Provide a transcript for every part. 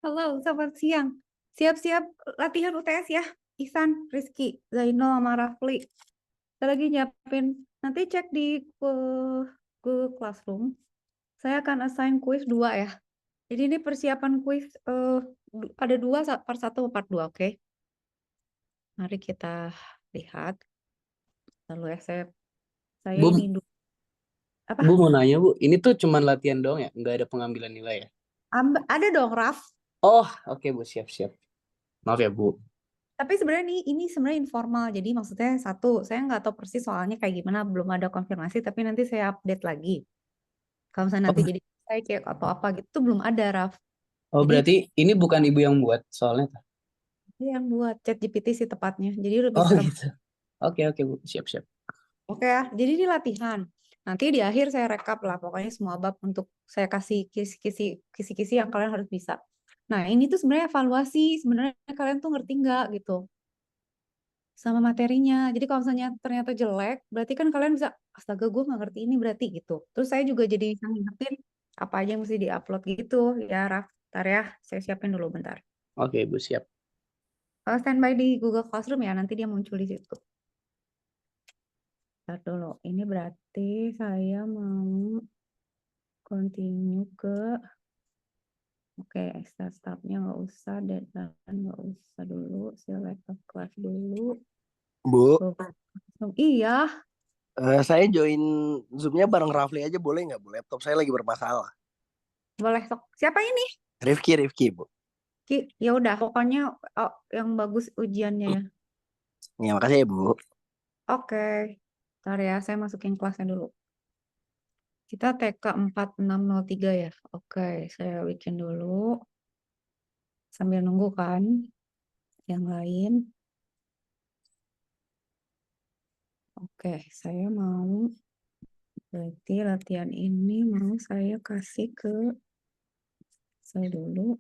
Halo, selamat siang. Siap-siap latihan UTS ya. Ihsan, Rizky, Zainal, sama Rafli. Saya lagi nyiapin. Nanti cek di Google Classroom. Saya akan assign kuis 2 ya. Jadi ini persiapan kuis ada 2, part 1 part 2, oke? Mari kita lihat. Lalu ya, saya Bu, ini dulu. Bu Apa? mau nanya Bu, ini tuh cuman latihan doang ya? Nggak ada pengambilan nilai ya? Ada dong, Raf. Oh, oke Bu, siap-siap. Maaf ya Bu. Tapi sebenarnya ini sebenarnya informal. Jadi maksudnya satu, saya nggak tahu persis soalnya kayak gimana, belum ada konfirmasi. Tapi nanti saya update lagi. Kalau misalnya nanti Oh, jadi saya kayak atau apa gitu tuh belum ada, Raf. oh Jadi berarti ini bukan Ibu yang buat soalnya. dia yang buat chat GPT sih tepatnya. Jadi lebih Oh serem. gitu. Oke oke Bu, siap-siap. Oke ya. Jadi ini latihan. Nanti di akhir saya rekap lah. Pokoknya semua bab untuk saya kasih kisi-kisi yang kalian harus bisa. Nah ini tuh sebenarnya evaluasi. Sebenarnya kalian tuh ngerti nggak gitu sama materinya. Jadi kalau misalnya ternyata jelek, berarti kan kalian bisa, astaga gue nggak ngerti ini berarti gitu. Terus saya juga jadi bisa ngingetin apa aja yang mesti diupload gitu ya, Raf. Bentar ya, saya siapin dulu bentar. Oke Bu, siap. Standby di Google Classroom ya, nanti dia muncul di situ. Bentar dulu, ini berarti saya mau continue ke, oke, start stopnya nggak usah, deadline nggak usah dulu, select a class dulu. Bu, Google Classroom, iya, saya join Zoom-nya bareng Rafli aja boleh nggak, Bu? Laptop saya lagi bermasalah. boleh sok. Siapa ini? Rifki, Bu. Ki, ya udah, pokoknya yang bagus ujiannya ya. Ya, makasih ya, Bu. Oke, ntar ya, saya masukin kelasnya dulu. Kita TK 4603 ya. Oke, saya bikin dulu. Sambil nunggu kan yang lain. Oke, saya mau berarti latihan ini mau saya kasih ke saya dulu.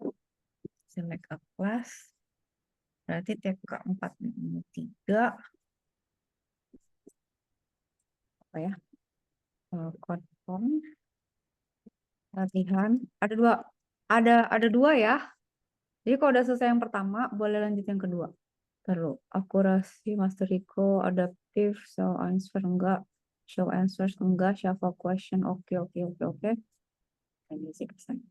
Select a class. Berarti TK 403 apa ya? Confirm latihan. Ada dua ya. Jadi kalau udah selesai yang pertama, boleh lanjut yang kedua. Terus akurasi, masteriko, adaptif, show answers enggak, shuffle question, oke. Ini sih kesan.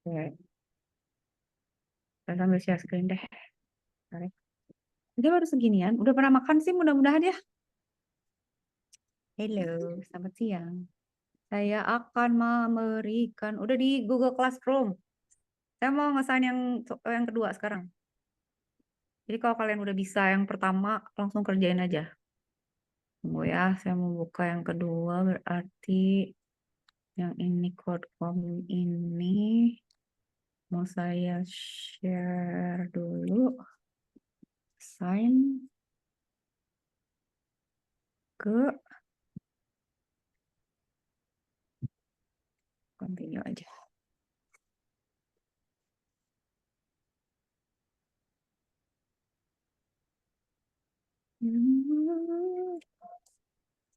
Oke, saya sambil share screen deh. Tarik. Ini baru seginian. Udah pernah makan sih mudah-mudahan ya. Halo, selamat siang. Saya akan memberikan, udah di Google Classroom. Saya mau ngesain yang kedua sekarang. Jadi kalau kalian udah bisa yang pertama, langsung kerjain aja. Tunggu ya, saya mau buka yang kedua, berarti yang ini code form ini mau saya share dulu. Sign ke continue aja.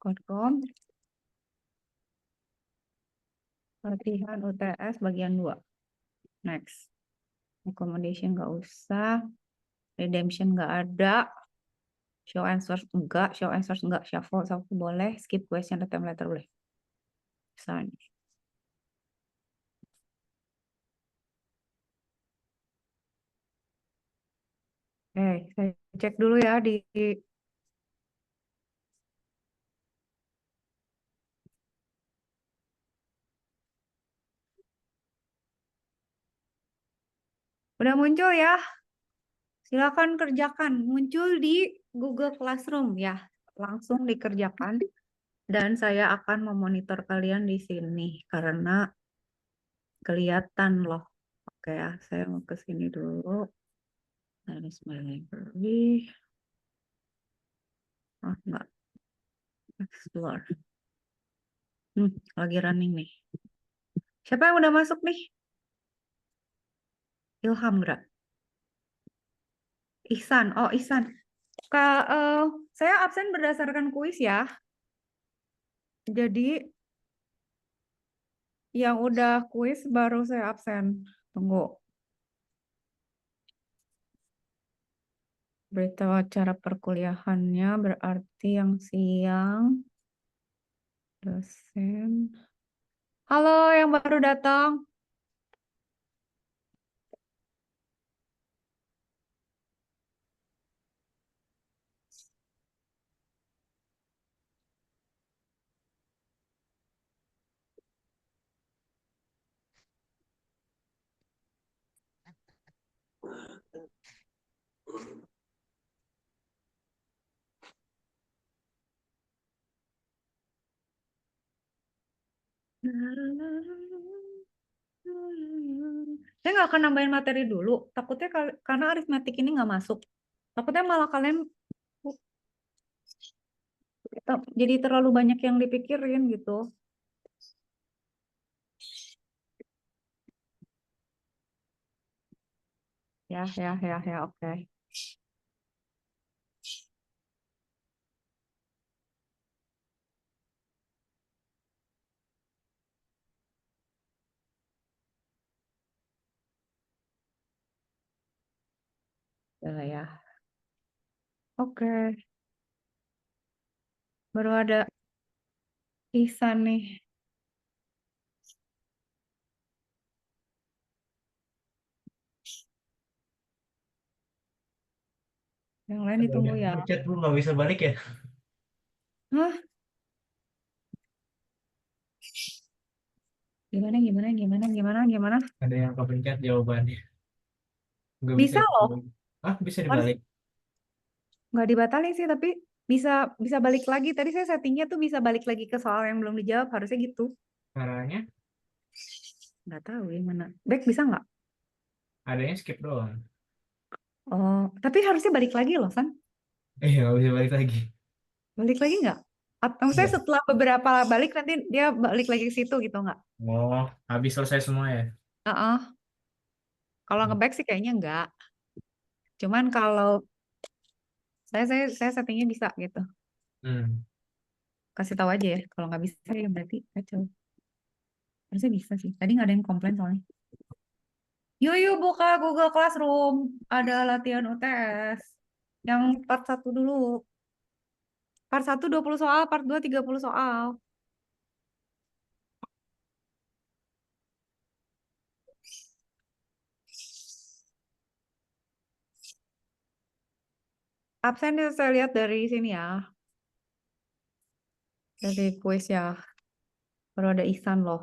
Code form latihan UTS bagian 2. Next. Accommodation nggak usah. Redemption nggak ada. Show answers enggak. Shuffle boleh. Skip question attempt letter boleh. Sign. Saya cek dulu ya di udah muncul ya. Silakan kerjakan. Muncul di Google Classroom ya. Langsung dikerjakan. Dan saya akan memonitor kalian di sini karena kelihatan loh. Oke ya, saya mau ke sini dulu. That is my library. Oh, enggak. Explore. Lagi running nih. Siapa yang udah masuk nih? Ilham enggak? Ihsan. Oh, Ihsan. Saya absen berdasarkan kuis ya. Jadi yang udah kuis baru saya absen. Tunggu. Berita acara perkuliahannya berarti yang siang. Dosen. Halo yang baru datang. Saya nggak akan nambahin materi dulu. Takutnya karena aritmetik ini nggak masuk. Takutnya malah kalian jadi terlalu banyak yang dipikirin gitu. Ya, oke. Udah ya. Oke. Baru ada Ihsan nih. Yang lain ditunggu ya. Chat lu nggak bisa balik ya? Hah? Gimana? Ada yang kepencet jawabannya. Nggak Bisa loh. dibalik. Ah, bisa Harus dibalik. nggak dibatalin sih, tapi bisa bisa balik lagi. Tadi saya settingnya tuh bisa balik lagi ke soal yang belum dijawab. Harusnya gitu. Caranya Nggak tahu gimana. Back bisa nggak? adanya skip doang. Oh, tapi harusnya balik lagi loh, San. Nggak bisa balik lagi. Balik lagi nggak? Maksudnya Iya. setelah beberapa balik nanti dia balik lagi ke situ gitu nggak? Oh, habis selesai semua ya? Heeh. Kalau nge-back sih kayaknya nggak. Cuman kalau saya settingnya bisa gitu. Hmm. Kasih tahu aja ya. Kalau nggak bisa ya berarti kacau. Harusnya bisa sih. Tadi nggak ada yang komplain soalnya. Yuk buka Google Classroom. Ada latihan UTS. Yang part 1 dulu. Part 1 20 soal, part 2 30 soal. Absen itu saya lihat dari sini ya. Dari kuis ya. Baru ada Ihsan loh.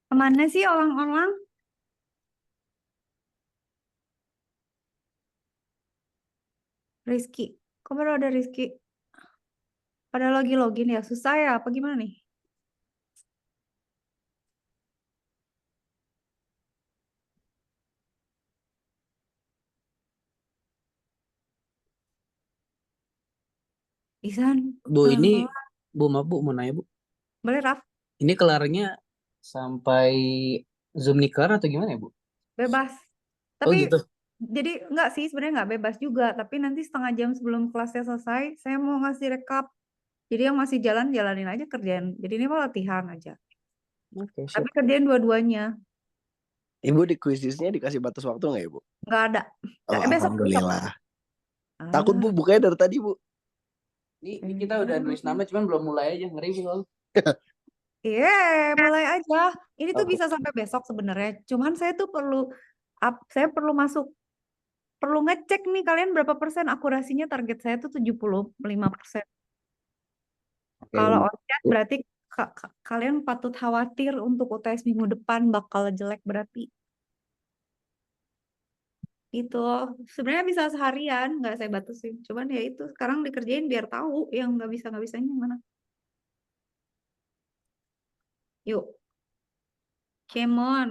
Kemana sih orang-orang? Rizky. Kok baru ada Rizky? Pada login ya? Susah ya? Apa gimana nih? Ihsan. Bu, ini pelan-pelan. Bu, maaf Bu, mau nanya Bu. Boleh, Raf? Ini kelarnya sampai Zoom nih kelar atau gimana ya Bu? Bebas. Oh Tapi gitu. jadi enggak sih, sebenarnya nggak bebas juga. Tapi nanti setengah jam sebelum kelasnya selesai, saya mau ngasih rekap. Jadi yang masih jalan, jalanin aja kerjaan. Jadi ini mau latihan aja. Oke, Tapi siap. kerjain dua-duanya. Ibu di kuisisnya dikasih batas waktu nggak Ibu? Nggak ada. Oh, Besok. alhamdulillah. Ah, Takut Bu bukanya dari tadi Bu. Ini kita udah nulis nama, cuman belum mulai aja, ngeri belum. Iya, mulai aja. Ini tuh Oke. bisa sampai besok sebenarnya. Cuman saya tuh saya perlu ngecek nih kalian berapa persen akurasinya. Target saya tuh 75%. Oke, Kalau bentar. OSCAT berarti kalian patut khawatir untuk UTS minggu depan bakal jelek berarti. Itu sebenarnya bisa seharian, nggak saya batasin. Cuman ya itu sekarang dikerjain biar tahu yang nggak bisanya mana. Yuk, come on.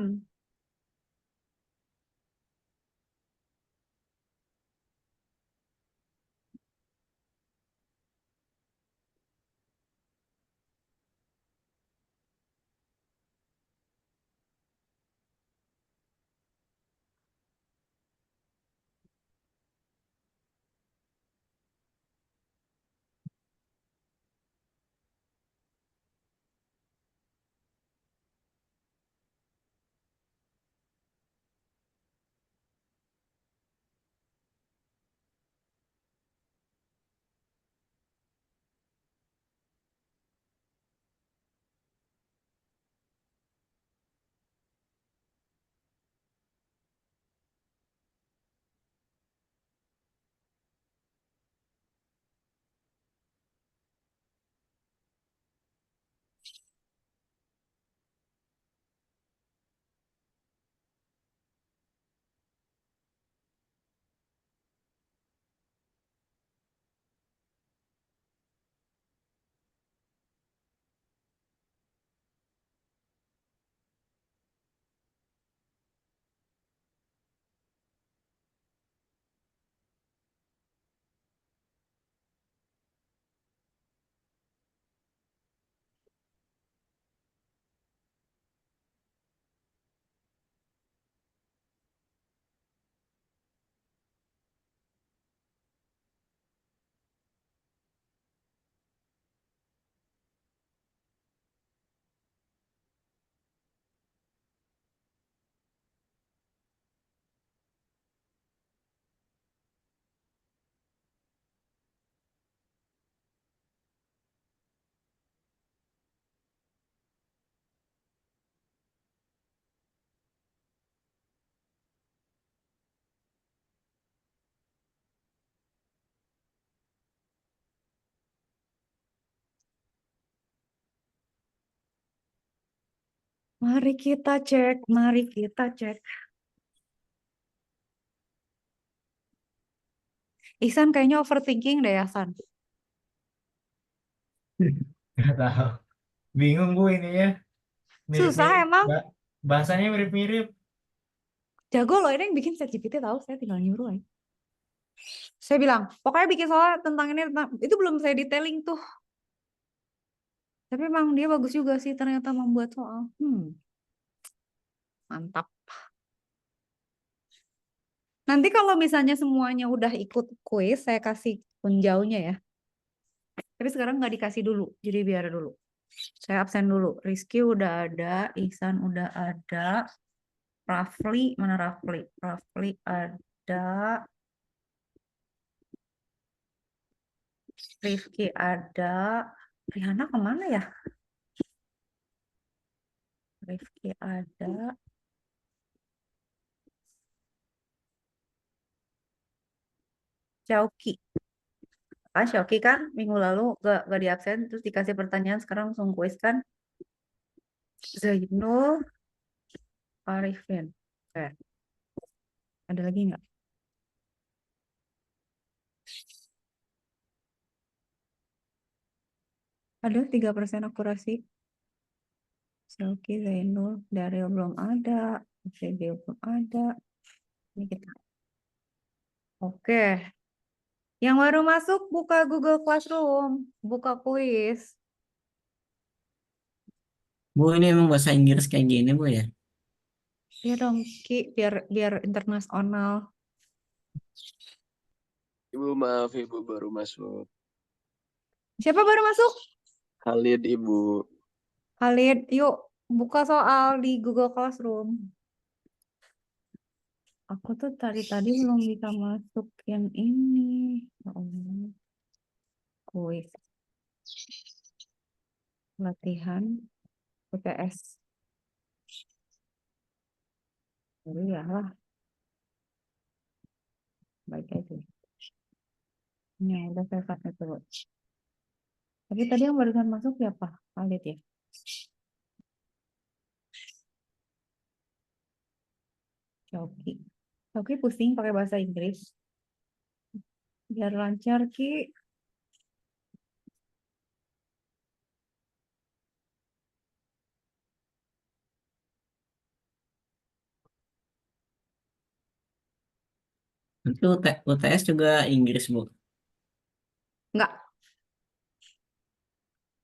Mari kita cek, mari kita cek. Ihsan kayaknya overthinking deh ya, San. Nggak tahu. Bingung gue ini ya. Susah Mirip-mirip. emang. Bahasanya mirip-mirip. Jago loh, ini yang bikin ChatGPT tahu, saya tinggal nyuruh aja. Saya bilang, pokoknya bikin soal tentang ini, itu belum saya detailing tuh. Tapi emang dia bagus juga sih ternyata membuat soal. Mantap. Nanti kalau misalnya semuanya udah ikut kuis, saya kasih punjaunya ya. Tapi sekarang nggak dikasih dulu, jadi biar dulu. Saya absen dulu. Rizky udah ada, Ihsan udah ada, Rafli, mana Rafli? Rafli ada, Rifki ada, Rihanna kemana ya? Rifki ada, Syauki. Ah, Syauki kan minggu lalu gak di absen, terus dikasih pertanyaan, sekarang langsung kuis kan? Zainul, Arifin. Oke. Ada lagi nggak? Ada 3% akurasi. Syauki, Zainul, Daryl belum ada, Febio belum ada. Ini kita. Oke. Yang baru masuk buka Google Classroom, buka kuis. Bu, ini emang bahasa Inggris kayak gini, Bu ya? Ya dong, Ki, biar internasional. Ibu maaf, Ibu baru masuk. Siapa baru masuk? Khalid, Ibu. Khalid, yuk buka soal di Google Classroom. Aku tuh tadi belum bisa masuk yang ini. Ya Allah. Kuis. Latihan PPS. Oh iyalah, baik aja. Ini udah saya pakai terus. Tapi tadi yang barusan masuk siapa? Khalid ya? Coki. Coki pusing pakai bahasa Inggris. Biar lancar, Ki. Nanti UTS juga Inggris, Bu. Enggak.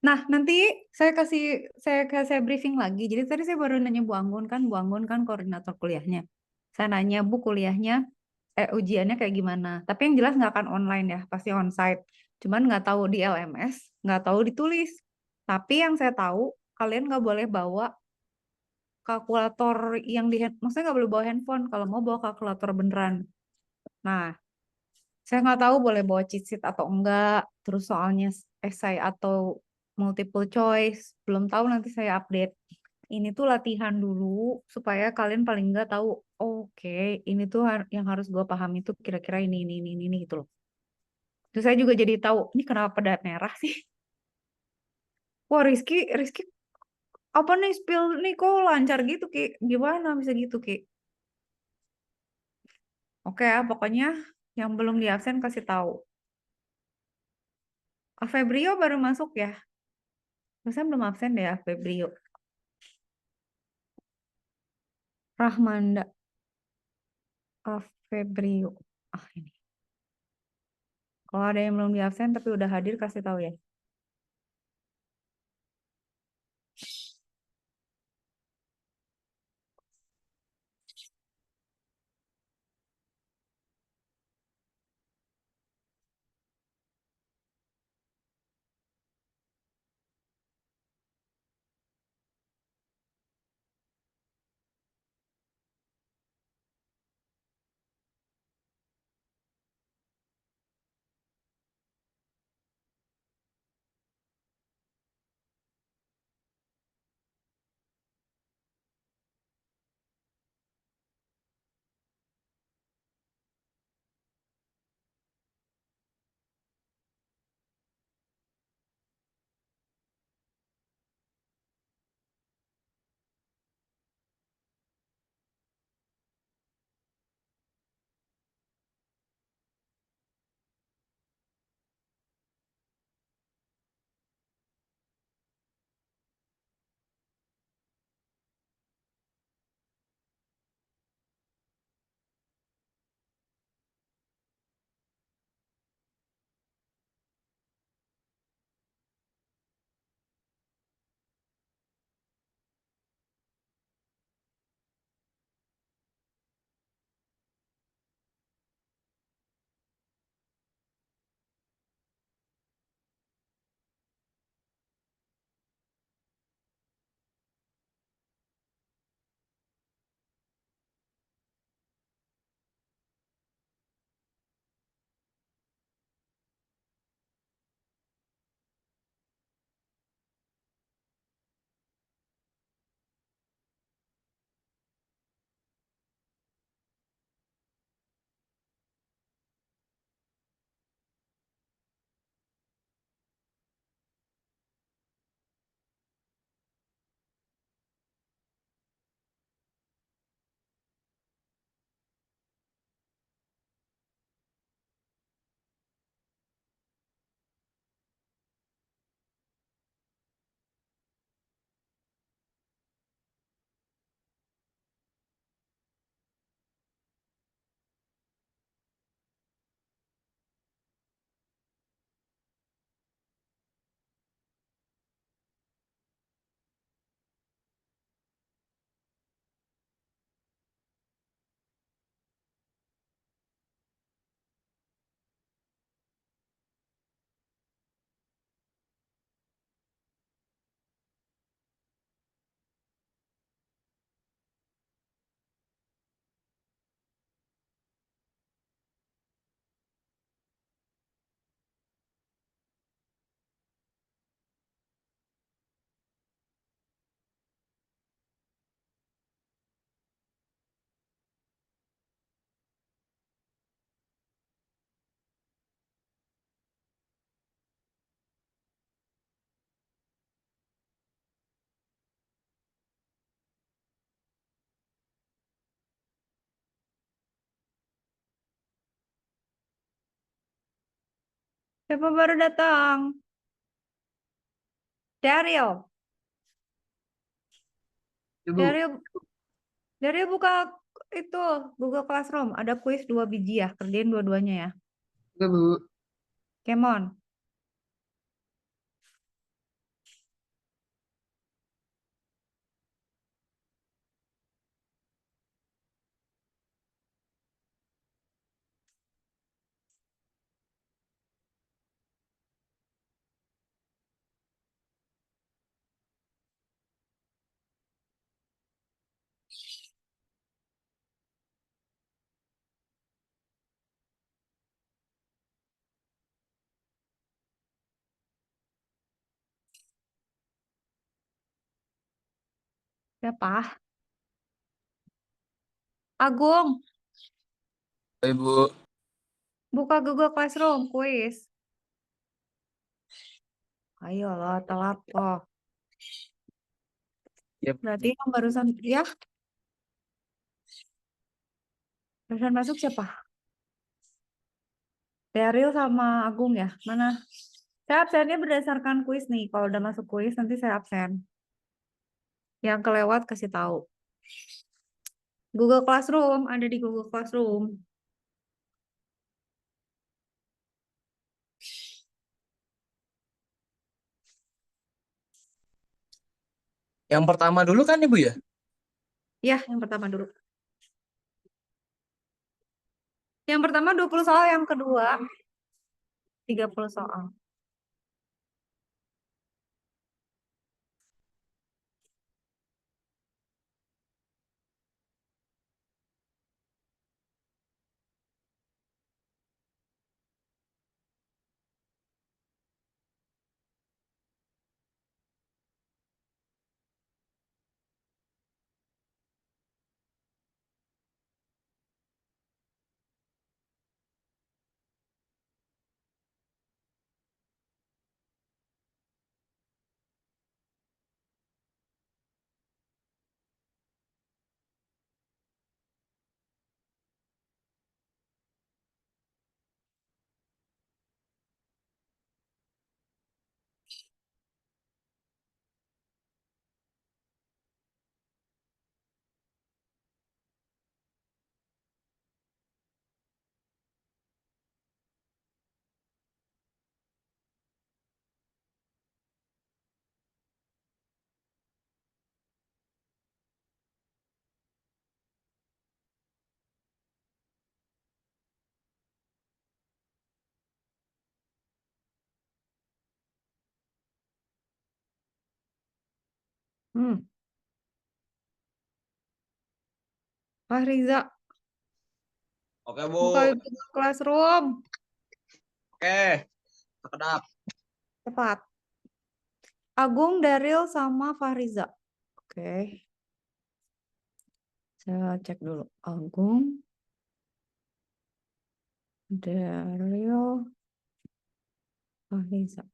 Nah, nanti saya briefing lagi. Jadi tadi saya baru nanya Bu Anggun kan koordinator kuliahnya. Saya nanya, Bu kuliahnya, ujiannya kayak gimana? Tapi yang jelas nggak akan online ya, pasti onsite. Cuman nggak tahu di LMS, nggak tahu ditulis. Tapi yang saya tahu, kalian nggak boleh bawa kalkulator yang maksudnya nggak boleh bawa handphone. Kalau mau bawa kalkulator beneran. Nah, saya nggak tahu boleh bawa cheat sheet atau enggak. Terus soalnya esai atau multiple choice. Belum tahu nanti saya update. Ini tuh latihan dulu supaya kalian paling nggak tahu, oke, ini tuh yang harus gue pahami tuh kira-kira ini gitu loh. Terus saya juga jadi tahu, ini kenapa pada merah sih? Wah, Rizky, apa nih spill nih kok lancar gitu, Ki? Gimana bisa gitu, Ki? Oke ya, pokoknya yang belum di absen kasih tahu. Febrio baru masuk ya? Masa belum absen deh ya, Febrio. Rahmanda, Febrio. Ah, ini. Kalau ada yang belum di absen tapi udah hadir kasih tahu ya. Siapa baru datang? Daryl. Ibu, Daryl, Daryl buka itu Google Classroom. Ada kuis 2 biji ya. Kerjain dua-duanya ya. ibu. Come on. Siapa? Agung, Ibu, buka Google Classroom kuis. Ayolah, telat kok. ya, Berarti yang barusan ya, barusan masuk siapa? Daryl sama Agung ya. Mana? Saya absennya berdasarkan kuis nih. Kalau udah masuk kuis nanti saya absen. Yang kelewat kasih tahu. Google Classroom ada di Google Classroom. yang pertama dulu kan Ibu ya? Ya, yang pertama dulu. Yang pertama 20 soal, yang kedua 30 soal. Hmm. Riza, Oke, Bu. buka Google Classroom. Oke, kedap. Cepat. Agung, Daryl, sama Fahriza. Oke. Saya cek dulu. Agung, Daryl, Fahriza.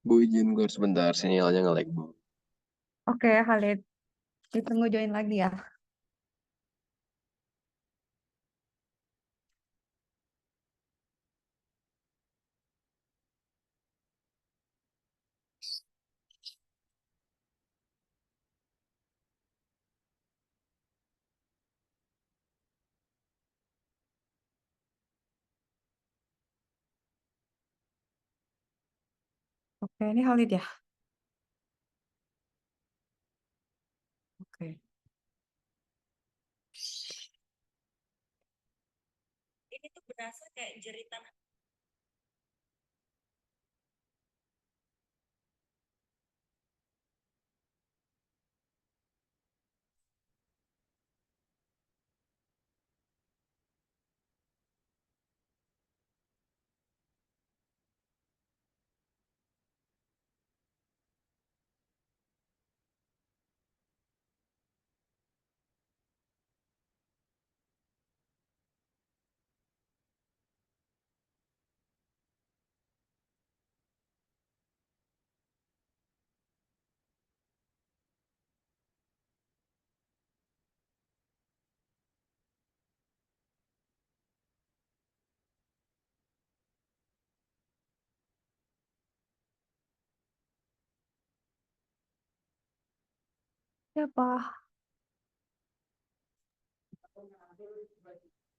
Bu izin gue sebentar, sinyalnya nge-lag, Bu. Oke, Khalid. Ditunggu join lagi ya. Oke, ini Khalid ya. Oke. Ini tuh berasa kayak jeritan. Siapa?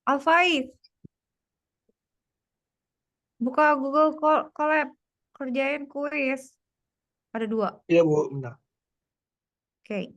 Alfaiz, buka Google Colab, kerjain kuis. Ada 2. Iya Bu, benar. Oke.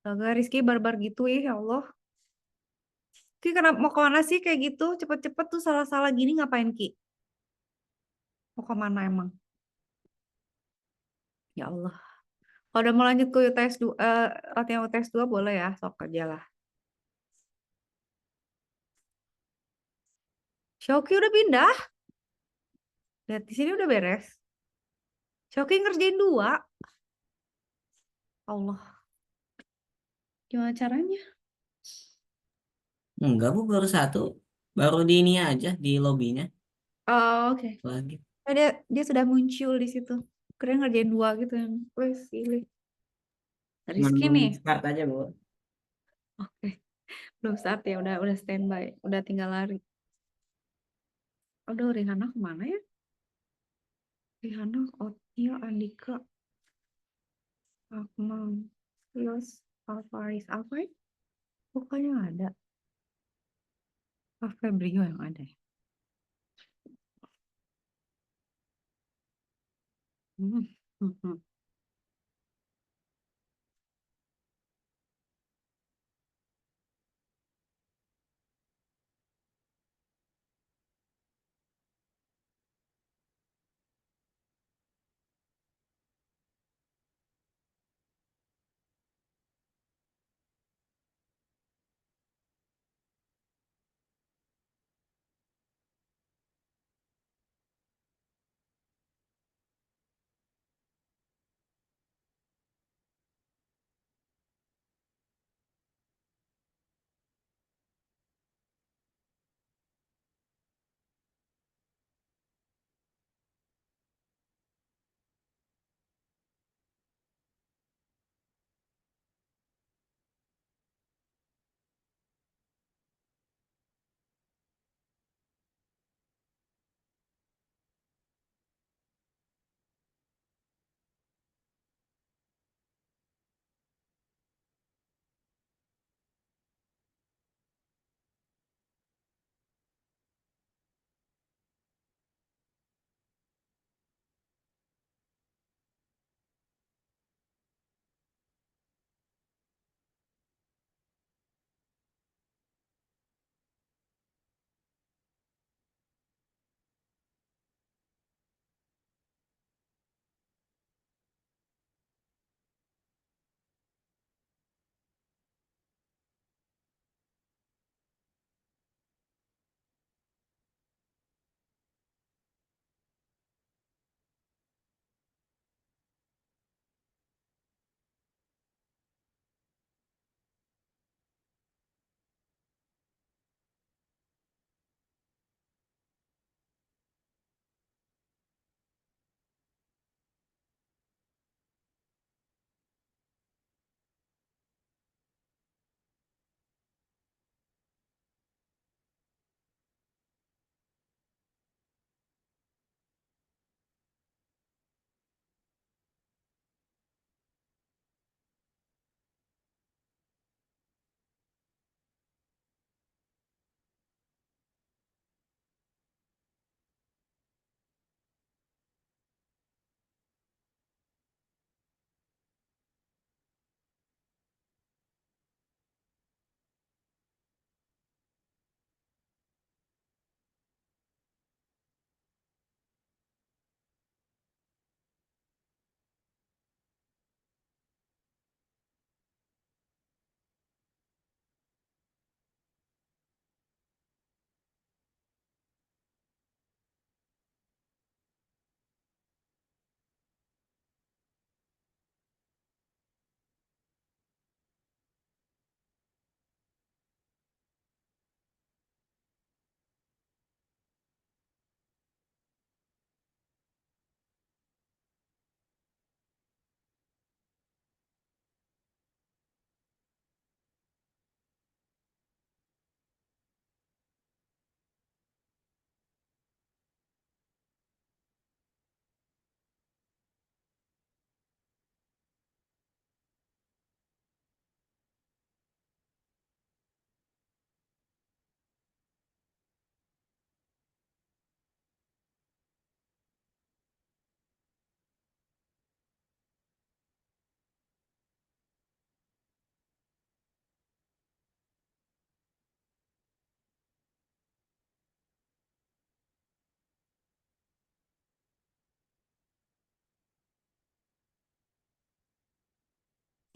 Astaga, Rizky barbar gitu ya Allah. Ki kenapa mau kemana sih kayak gitu? Cepet-cepet tuh salah-salah gini ngapain Ki? Mau kemana emang? Ya Allah. Kalau udah mau lanjut ke UTS 2, latihan UTS 2 boleh ya, sok aja lah. Shoki udah pindah. Lihat di sini udah beres. Shoki ngerjain 2. Allah. Gimana caranya? Enggak, Bu, baru satu. Baru di ini aja, di lobbynya Oh, oke. lagi. Dia sudah muncul di situ. Keren ngerjain 2 gitu yang wes pilih. Cuman Rizky belum nih. start aja, Bu. Oke. Belum start ya, udah standby, udah tinggal lari. Aduh, Rihanna kemana ya? Rihanna, Otia, Andika, Akmal, terus Alvaris. Alvaris bukannya ada. Febrio yang ada ya? Hmm. Hmm. Hmm.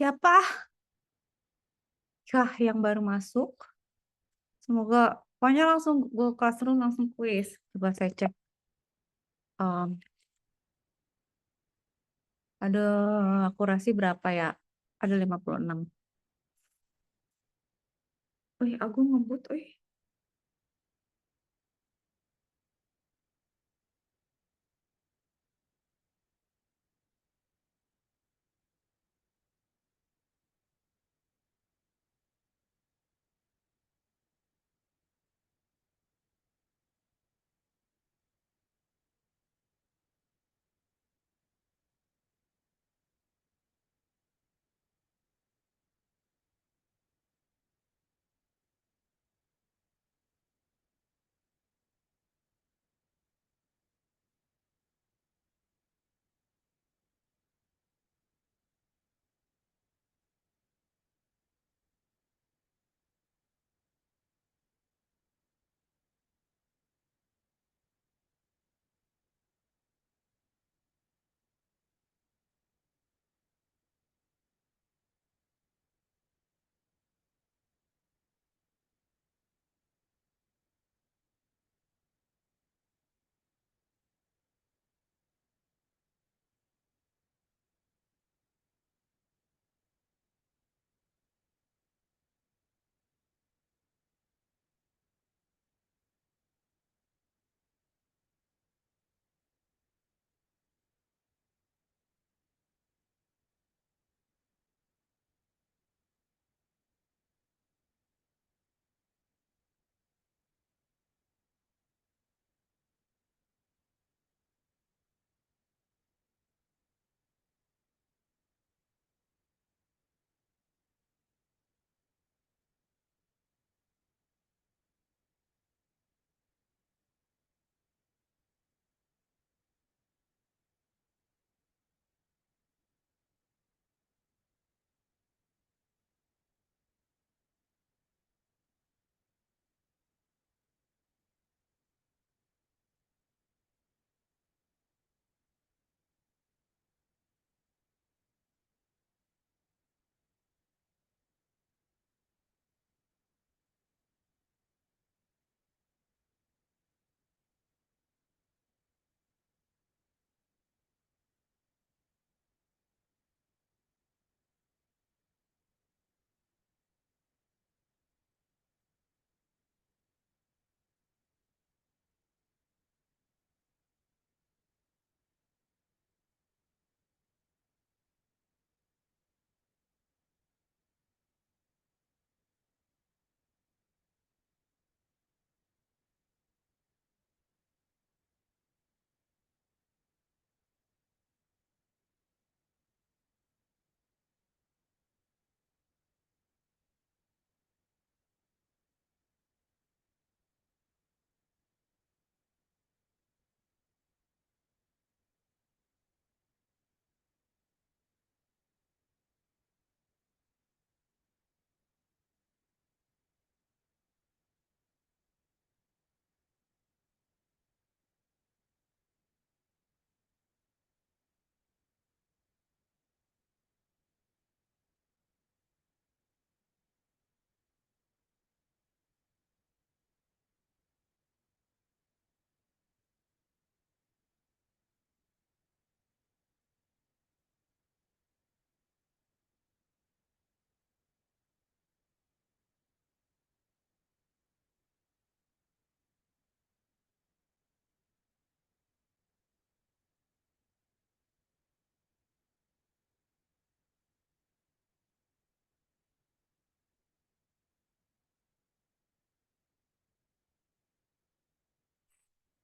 Siapa kah yang baru masuk? Semoga pokoknya langsung Google Classroom langsung quiz. Coba saya cek. Um, ada akurasi berapa ya? Ada 56. Wih, aku ngebut, wih.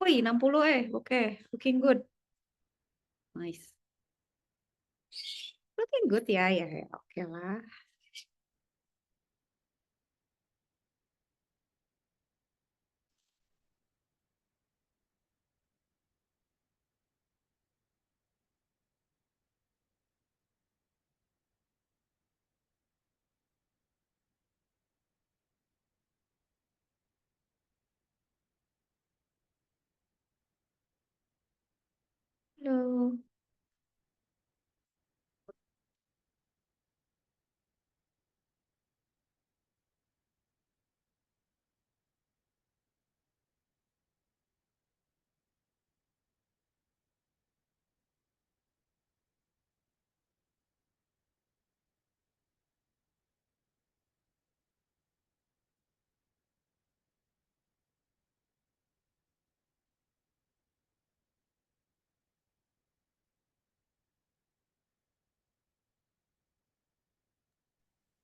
Wih, 60 Oke, looking good. Nice. Looking good ya, ya. Oke lah. Halo.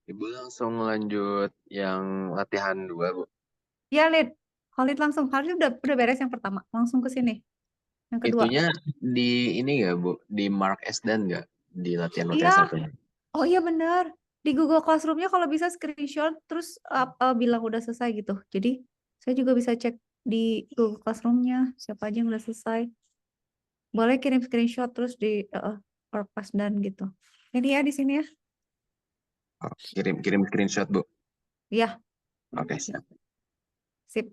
Ibu langsung lanjut yang latihan 2, Bu. Ya, Lid. Khalid langsung. Khalid udah beres yang pertama. Langsung ke sini. Yang kedua. Itunya di ini nggak, Bu? Di Mark S. Dan nggak? Di latihan Iya. satunya. Oh iya benar. Di Google Classroom-nya kalau bisa screenshot terus bilang udah selesai gitu. Jadi saya juga bisa cek di Google Classroom-nya siapa aja yang udah selesai. Boleh kirim screenshot terus di pas dan gitu. Ini ya di sini ya. Oh, kirim screenshot, Bu. Iya, Oke, siap. sip.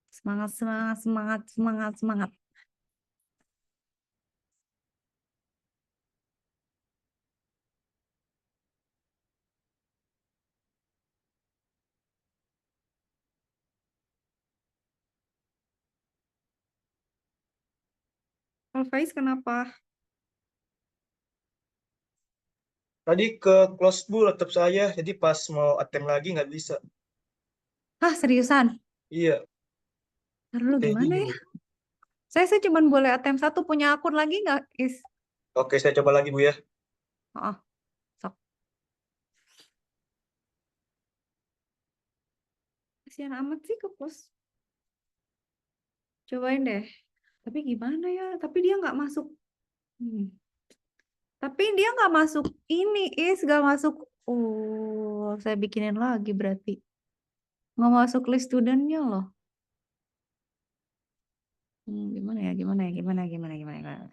Semangat, semangat, semangat, semangat, semangat. Kalau Faiz kenapa? Tadi ke close Bu laptop saya, jadi pas mau attempt lagi nggak bisa. Hah, seriusan? Iya, Ntar dulu kayaknya gimana ya? gini. Saya cuma boleh attempt satu, punya akun lagi nggak, Is? Oke, saya coba lagi Bu ya. Oh, sok. Kasihan amat sih ke pos. Cobain deh. Tapi gimana ya? Tapi dia nggak masuk. Tapi dia nggak masuk ini, Is. Nggak masuk. Oh, saya bikinin lagi berarti. Nggak masuk list studentnya loh. Gimana ya? Gimana ya? Gimana? Gimana? Gimana? Gimana?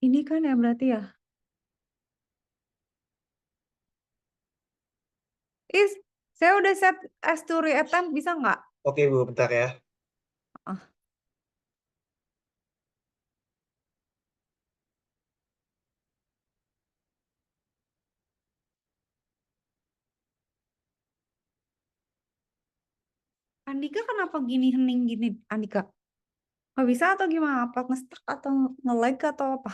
Ini kan ya berarti ya. Is, saya udah set as to reattempt, bisa nggak? Oke Bu, bentar ya. Ah, Andika kenapa gini hening gini, Andika? Nggak bisa atau gimana? Apa nge-stuck atau nge-lag atau apa?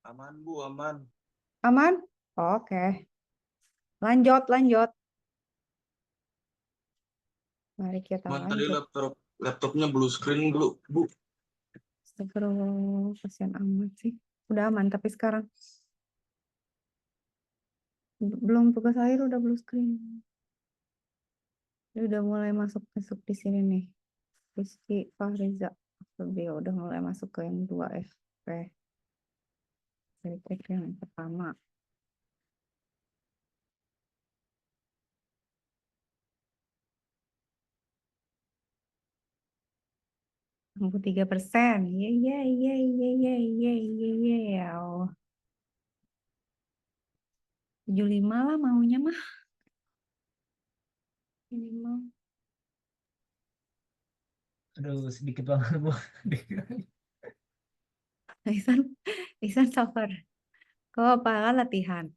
Aman Bu, aman. Aman? Oke. Lanjut, lanjut. Mari kita Cuman tadi lanjut. laptopnya blue screen dulu, Bu. Astagfirullah, kasihan amat sih. Udah aman, tapi sekarang belum tugas akhir udah blue screen. Dia udah mulai masuk di sini nih. Rizky Fahriza. Dia udah mulai masuk ke yang 2 FP. Dari tag yang pertama. 63%. Ye ye ye ye ye ye ye ye. Oh. 75 lah maunya mah. Minimal. Aduh, sedikit banget, Bu. Ihsan, Ihsan sabar. Kau apa latihan?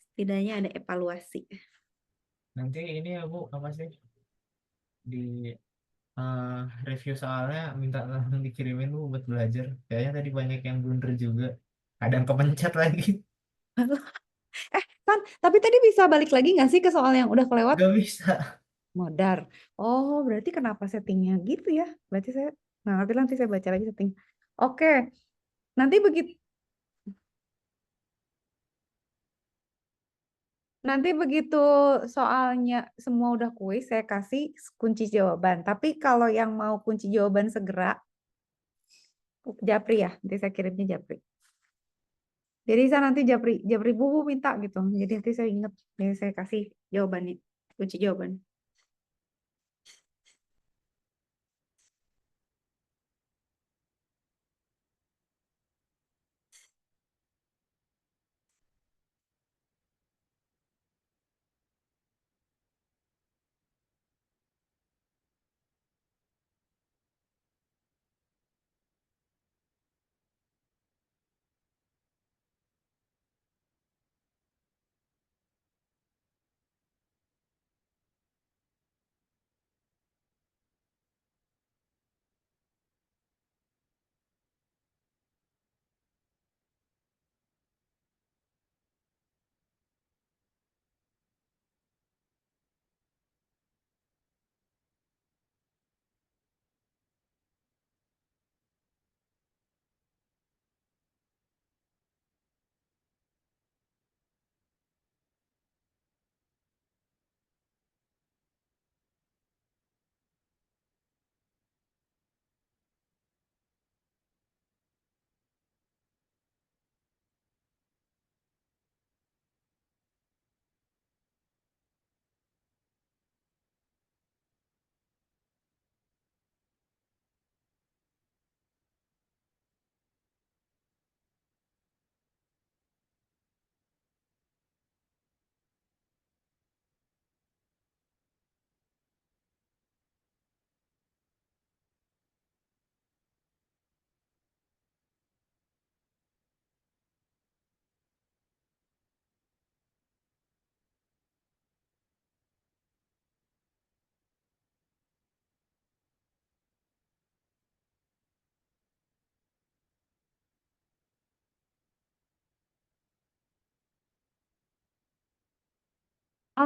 Setidaknya ada evaluasi. Nanti ini ya, Bu, apa sih? Di review soalnya minta tolong dikirimin, Bu, buat belajar. Kayaknya tadi banyak yang blunder juga. Ada yang kepencet lagi. Kan, tapi tadi bisa balik lagi nggak sih ke soal yang udah kelewat? Gak bisa. Modar. Oh, berarti kenapa settingnya gitu ya? Berarti saya nggak ngerti, nanti saya baca lagi setting. Oke, nanti begitu soalnya semua udah kuis, saya kasih kunci jawaban. Tapi kalau yang mau kunci jawaban segera, Japri ya, nanti saya kirimnya Japri. Jadi saya nanti Japri bubu minta gitu. Jadi nanti saya ingat, jadi saya kasih jawabannya, kunci jawaban.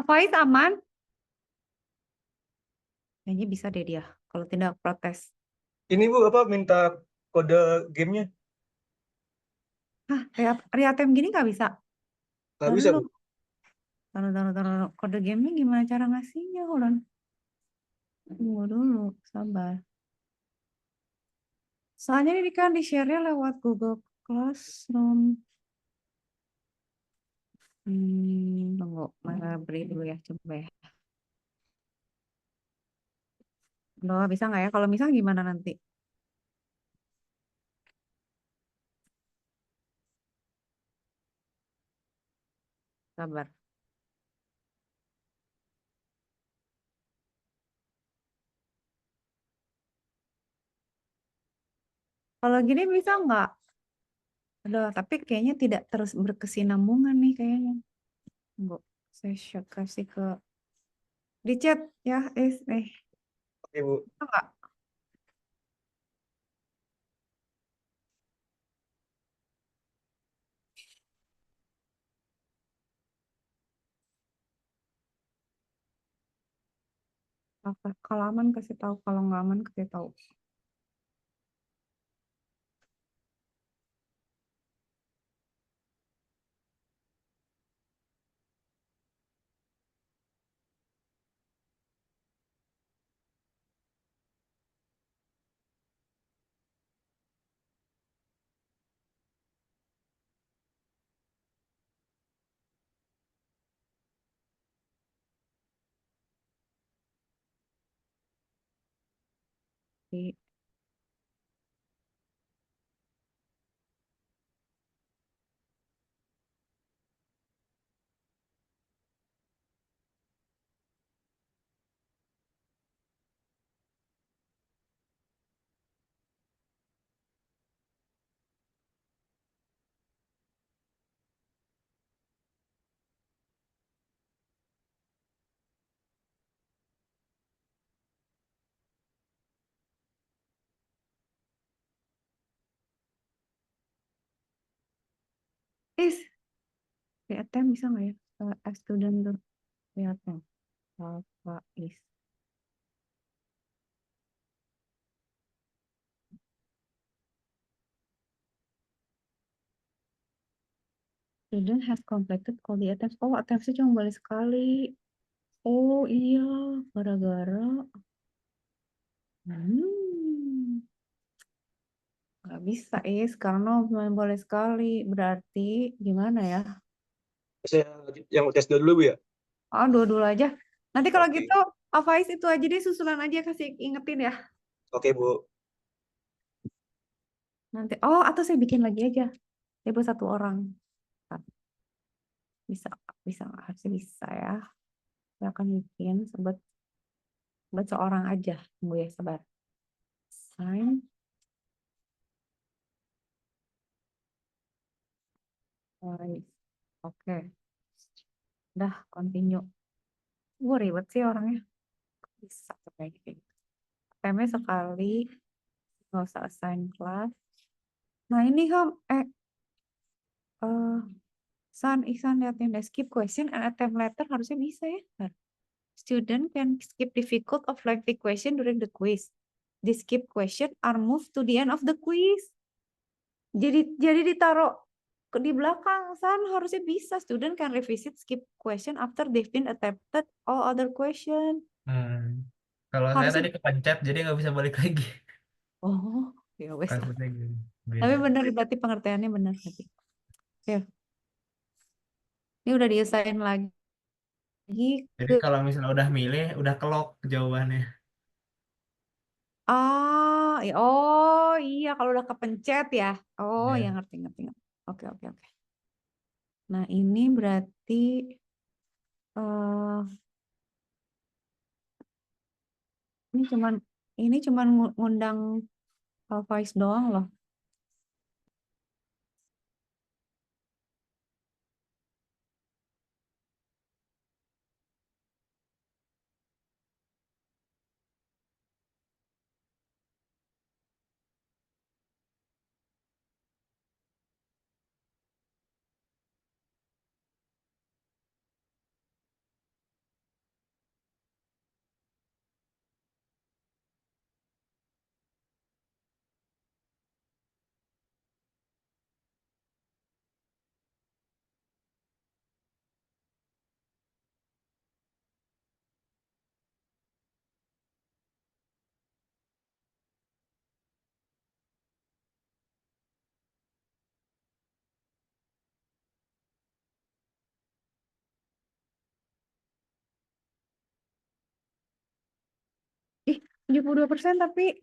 Faiz aman? Kayaknya bisa deh dia kalau tidak protes. Ini Bu, apa minta kode gamenya? Hah, Riatem gini nggak bisa? Nggak Taruh bisa dulu. Bu. Taruh. Kode gamenya gimana cara ngasihnya? Hold on. Tunggu dulu, sabar. Soalnya ini kan di-share-nya lewat Google Classroom. Tunggu, beri dulu ya, coba ya. Loh, bisa nggak ya? Kalau misal gimana nanti? Sabar. Kalau gini bisa nggak? Aduh, tapi kayaknya tidak terus berkesinambungan nih kayaknya. Tunggu, saya kasih ke di chat ya, Oke Bu. bisa nggak? Kalau aman kasih tahu, kalau nggak aman kasih tahu. Di- Is, lihatin bisa nggak ya? Student tuh, lihatin. Apa is? Student has completed all the attempts. Oh, attempts-nya cuma boleh sekali. Oh iya, gara-gara. Nggak bisa, karena cuma boleh sekali. Berarti gimana ya? Saya yang tes dulu Bu ya. Oh, dua-dua aja. Nanti kalau Oke. gitu, Faiz itu aja deh, susulan aja kasih ingetin ya. Oke Bu. Nanti, atau saya bikin lagi aja. Saya buat satu orang. Bisa, harusnya bisa ya. Saya akan bikin buat seorang aja. Tunggu ya, sabar. Sign. Faiz. Oke. Udah, continue. Gue ribet sih orangnya. Bisa kayak gitu. Temanya sekali, nggak usah assign class. Nah ini Ham, eh, Ihsan liatin deh, skip question and attempt later harusnya bisa ya. Bentar. Student can skip difficult or lengthy question during the quiz. The skip question are moved to the end of the quiz. Jadi ditaruh di belakang, San harusnya bisa. Student can revisit skip question after they've been attempted all other question. Kalau saya Harusnya, tadi kepencet jadi nggak bisa balik lagi. oh ya wes lah. Kasusnya gitu. Tapi Beda. benar berarti pengertiannya benar berarti. Ya, ini udah diusahain lagi Jadi ke kalau misalnya udah milih, udah kelok jawabannya. oh iya kalau udah kepencet ya. Oh ya, Ya. ngerti. Oke. Nah, ini berarti eh ini cuman ngundang voice doang loh. 72% tapi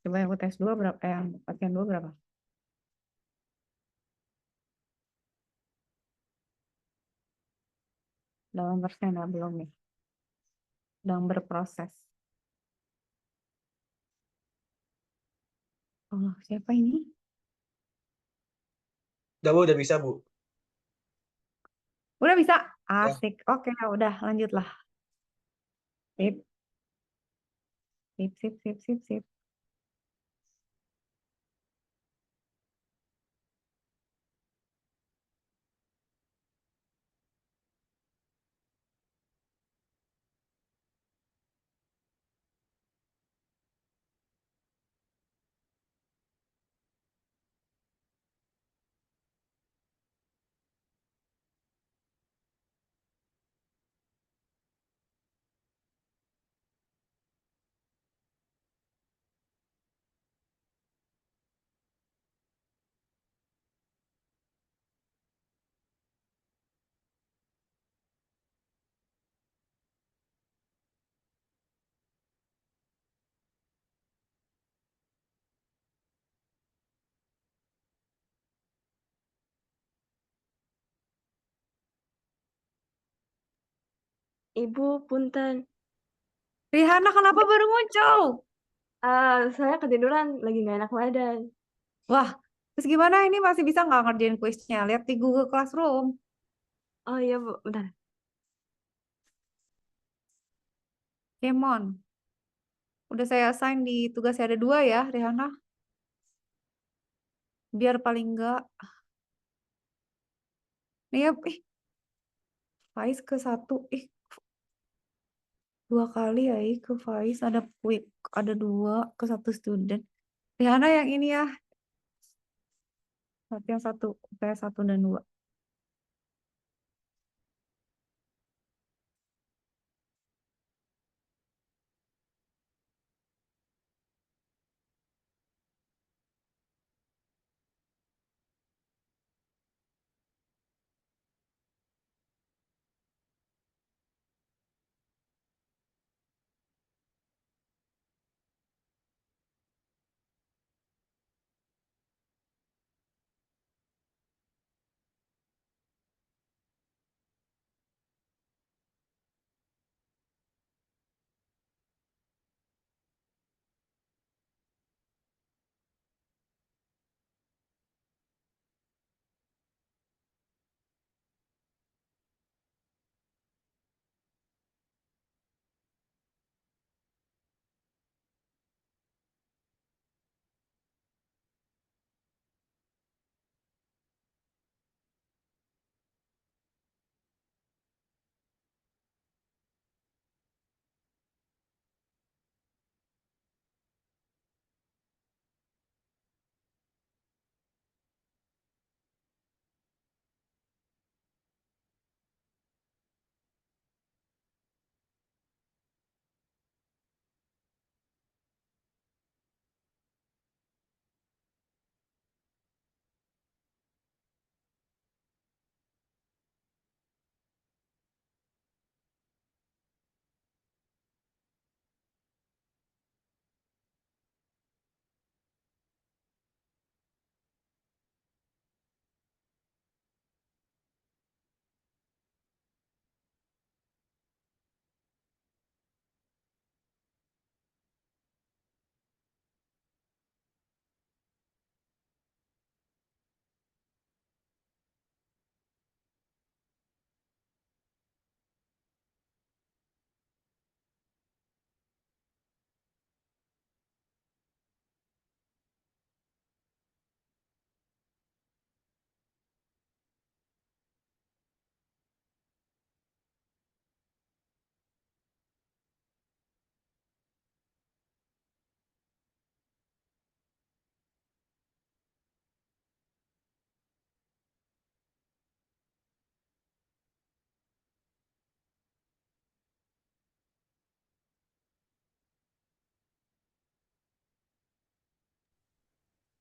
coba yang UTS 2 berapa? Yang pasien 2 berapa? 8% ya, belum nih. Sedang berproses. Oh, siapa ini? Udah bisa, Bu. Udah bisa? Ya. Asik. Oke, udah lanjutlah. Sip. Sip, sip, sip, sip, sip. Ibu, punten. Rihanna kenapa baru muncul? Saya ketiduran, lagi nggak enak badan. Wah, terus gimana ini masih bisa nggak ngerjain kuisnya? Lihat di Google Classroom. Oh iya, Bu, bentar. Kemon. Udah saya assign di tugasnya ada 2 ya, Rihanna. Biar paling enggak. Nih ya, Faiz ke 1. 2 kali ya, ke Faiz ada quick, ada 2 ke 1 student. Rihanna yang ini ya. Yang 1, PS1 dan 2.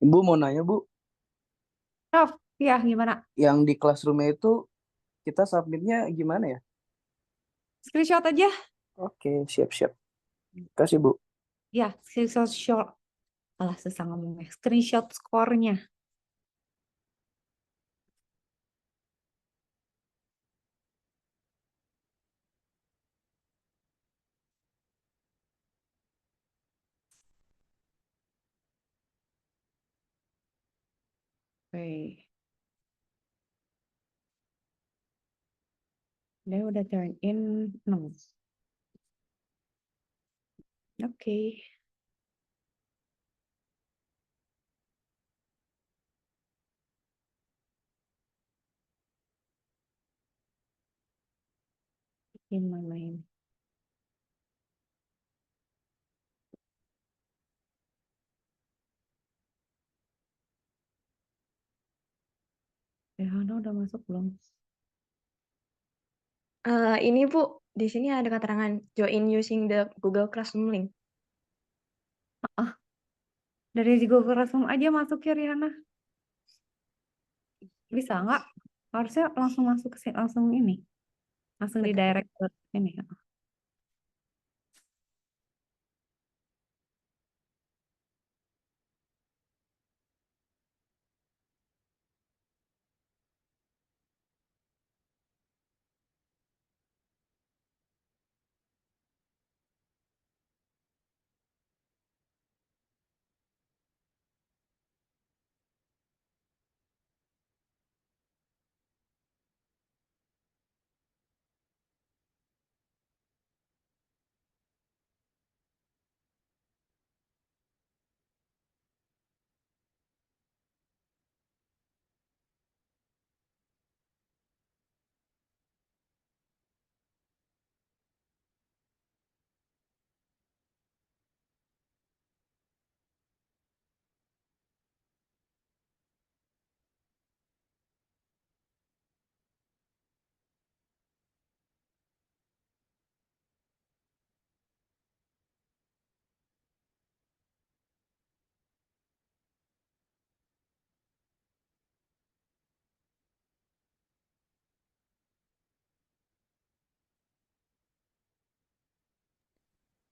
Bu mau nanya Bu, Prof, ya gimana? yang di classroom itu kita submitnya gimana ya? Screenshot aja. Oke, siap-siap. Kasih Bu. Ya, screenshot. Alah, susah ngomongnya. Screenshot skornya. Oke. Dia udah turn in 6. Oke. Gimana ini? Rehana udah masuk belum? Ini Bu, di sini ada keterangan join using the Google Classroom link. Dari Google Classroom aja masuk ya, Rihanna. Bisa nggak? Harusnya langsung masuk ke sini, langsung ini. Langsung di Betul. direct ke ini.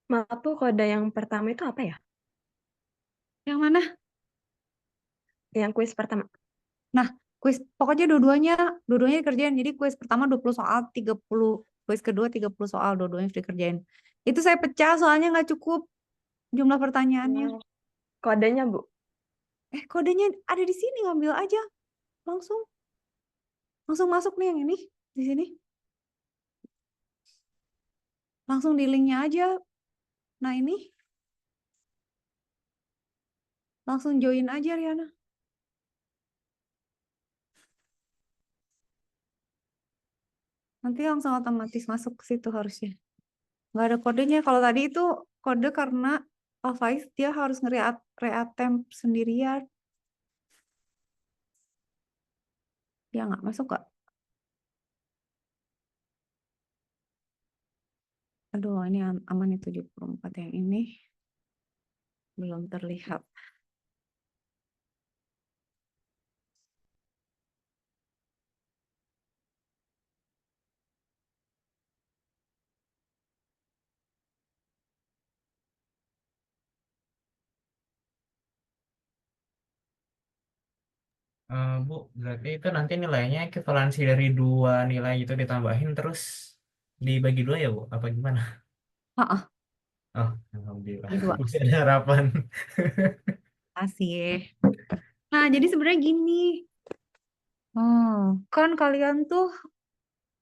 Maaf Bu, kode yang pertama itu apa ya? Yang mana? Yang kuis pertama. Nah, kuis pokoknya dua-duanya dikerjain. Jadi kuis pertama 20 soal, 30 kuis kedua 30 soal, dua-duanya harus dikerjain. Itu saya pecah soalnya nggak cukup jumlah pertanyaannya. Kodenya Bu. Kodenya ada di sini, ngambil aja. Langsung masuk nih yang ini di sini. Langsung di linknya aja. Nah, ini. Langsung join aja, Riana. Nanti langsung otomatis masuk ke situ harusnya. Nggak ada kodenya. Kalau tadi itu kode karena Alphais dia harus nge-reattempt sendirian. Ya nggak masuk kak. Aduh, ini aman nih 74 yang ini. Belum terlihat. Bu, berarti itu nanti nilainya equivalensi dari dua nilai itu ditambahin terus dibagi dua ya Bu? Apa gimana? Ah, Oh, alhamdulillah. Bagi dua. Masih ada harapan. Asih. Nah, jadi sebenarnya gini. Kan kalian tuh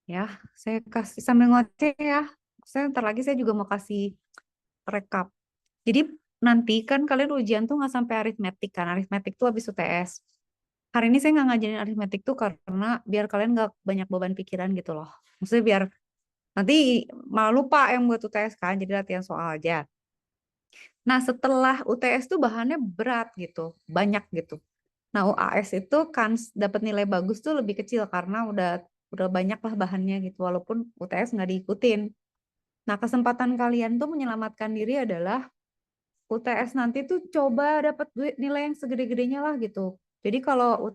ya, saya kasih sambil ngoceh ya. Saya ntar lagi saya juga mau kasih rekap. Jadi nanti kan kalian ujian tuh nggak sampai aritmetik kan. Aritmetik tuh habis UTS. Hari ini saya nggak ngajarin aritmetik tuh karena biar kalian nggak banyak beban pikiran gitu loh. Maksudnya biar nanti malah lupa yang buat UTS kan. Jadi latihan soal aja. Nah setelah UTS tuh bahannya berat gitu. Banyak gitu. Nah UAS itu kan dapat nilai bagus tuh lebih kecil karena udah banyak lah bahannya gitu. Walaupun UTS nggak diikutin. Nah kesempatan kalian tuh menyelamatkan diri adalah UTS nanti tuh coba dapat nilai yang segede-gedenya lah gitu. Jadi kalau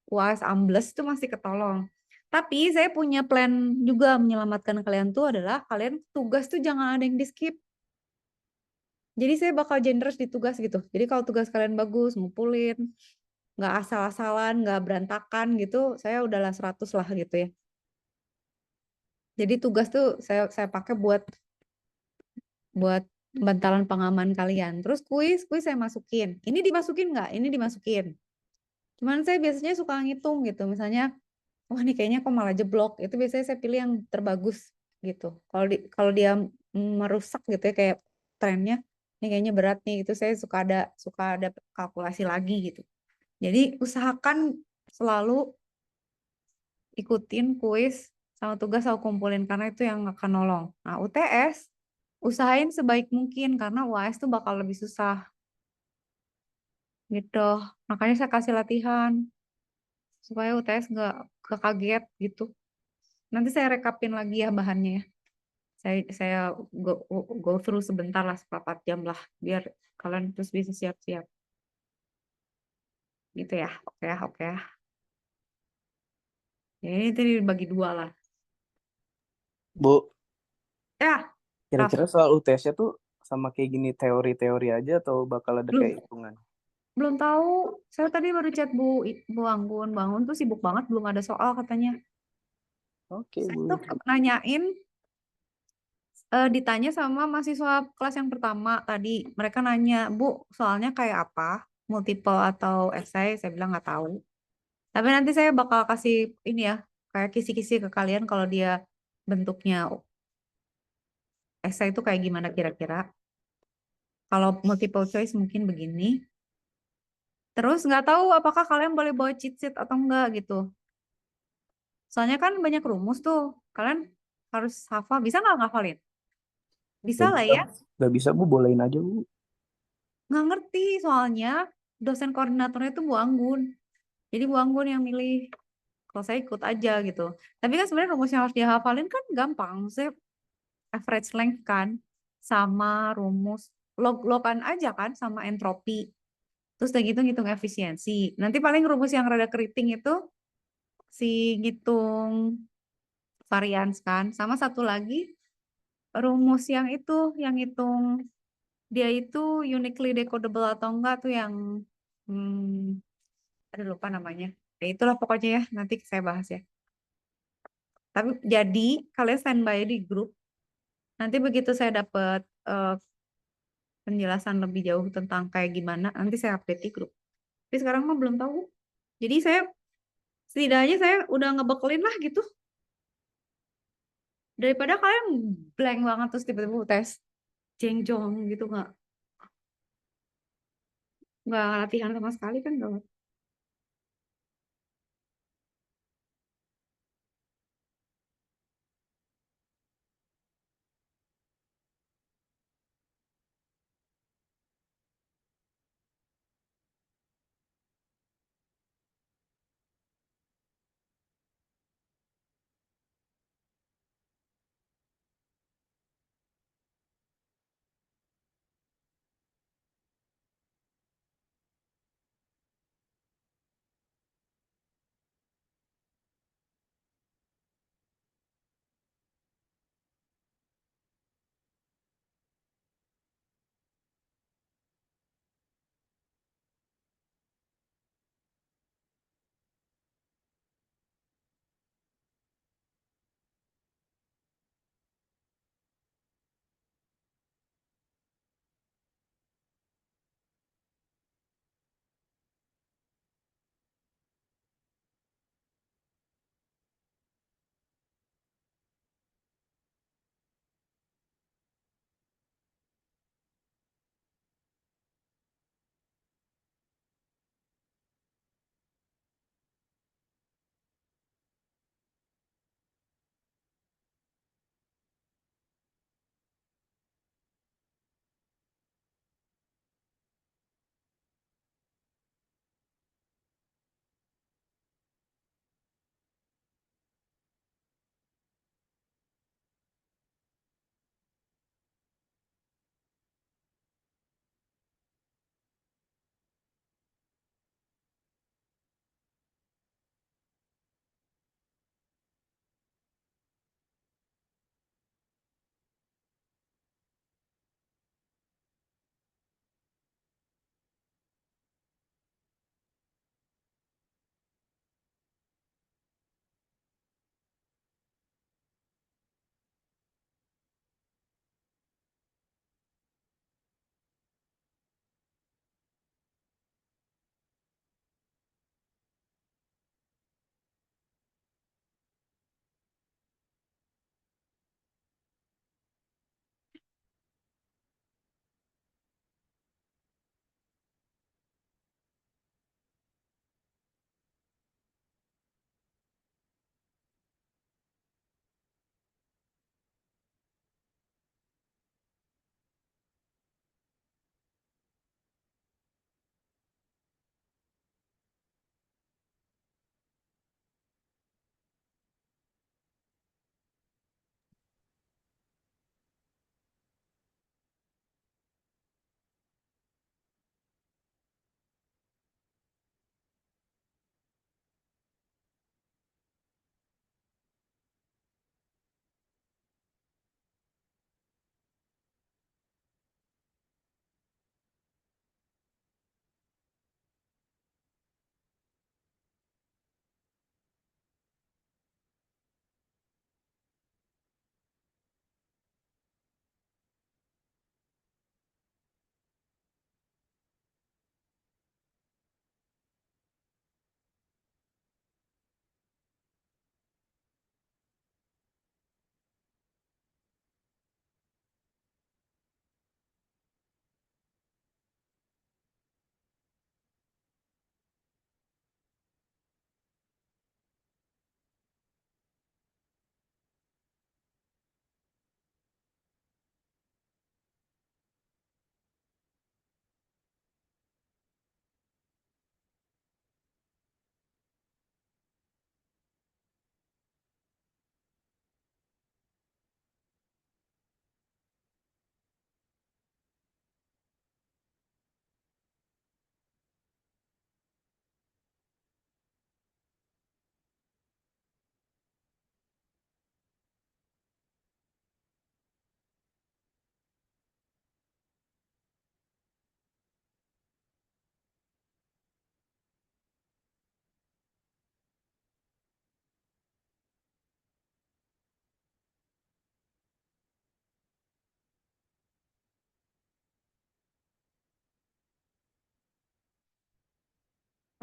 UAS ambles itu masih ketolong. Tapi saya punya plan juga menyelamatkan kalian tuh adalah kalian tugas tuh jangan ada yang di skip. Jadi saya bakal generous di tugas gitu. Jadi kalau tugas kalian bagus, ngumpulin, nggak asal-asalan, nggak berantakan gitu, saya udahlah 100 lah gitu ya. Jadi tugas tuh saya pakai buat bantalan pengaman kalian. Terus kuis saya masukin. Ini dimasukin nggak? Ini dimasukin. Cuman saya biasanya suka ngitung gitu. Misalnya, wah nih kayaknya kok malah jeblok. Itu biasanya saya pilih yang terbagus gitu. Kalau dia merusak gitu ya kayak trennya, ini kayaknya berat nih. Itu saya suka ada kalkulasi lagi gitu. Jadi usahakan selalu ikutin kuis sama tugas aku kumpulin karena itu yang akan nolong. Nah, UTS usahain sebaik mungkin karena UAS tuh bakal lebih susah gitu. Makanya saya kasih latihan supaya UTS nggak kaget gitu. Nanti saya rekapin lagi ya bahannya ya. Saya go through sebentar lah 4 jam lah biar kalian terus bisa siap-siap gitu ya. Oke ya, oke ya. Ini tadi dibagi 2 lah. Bu, Ya, Raf. kira-kira soal UTS-nya tuh sama kayak gini teori-teori aja atau bakal ada kayak Belum, hitungan? belum tahu. Saya tadi baru chat Bu Anggun. Bu Anggun tuh sibuk banget, belum ada soal katanya. Oke, Saya Bu. tuh nanyain, ditanya sama mahasiswa kelas yang pertama tadi. Mereka nanya, Bu, soalnya kayak apa? Multiple atau esai? Saya bilang nggak tahu. Tapi nanti saya bakal kasih ini ya, kayak kisi-kisi ke kalian kalau dia bentuknya esai itu kayak gimana kira-kira. Kalau multiple choice mungkin begini. Terus nggak tahu apakah kalian boleh bawa cheat sheet atau enggak gitu. Soalnya kan banyak rumus tuh. Kalian harus hafal. Bisa nggak ngafalin? Bisa Gak lah bisa, ya. gak bisa Bu, bolehin aja Bu. Nggak ngerti soalnya dosen koordinatornya itu Bu Anggun. Jadi Bu Anggun yang milih. Kalau saya ikut aja gitu. Tapi kan sebenarnya rumus yang harus dihafalin kan gampang. Saya average length kan. Sama rumus log-logan aja kan sama entropi. Terus udah gitu ngitung efisiensi. Nanti paling rumus yang rada keriting itu si ngitung varians kan. Sama satu lagi rumus yang itu yang hitung dia itu uniquely decodable atau enggak tuh yang ada lupa namanya. Ya itulah pokoknya ya nanti saya bahas ya. Tapi jadi kalian standby di grup. Nanti begitu saya dapat penjelasan lebih jauh tentang kayak gimana, nanti saya update di grup. Tapi sekarang mah belum tahu. Jadi saya setidaknya saya udah ngebekelin lah gitu. Daripada kalian blank banget terus tiba-tiba tes jengjong gitu nggak latihan sama sekali kan nggak.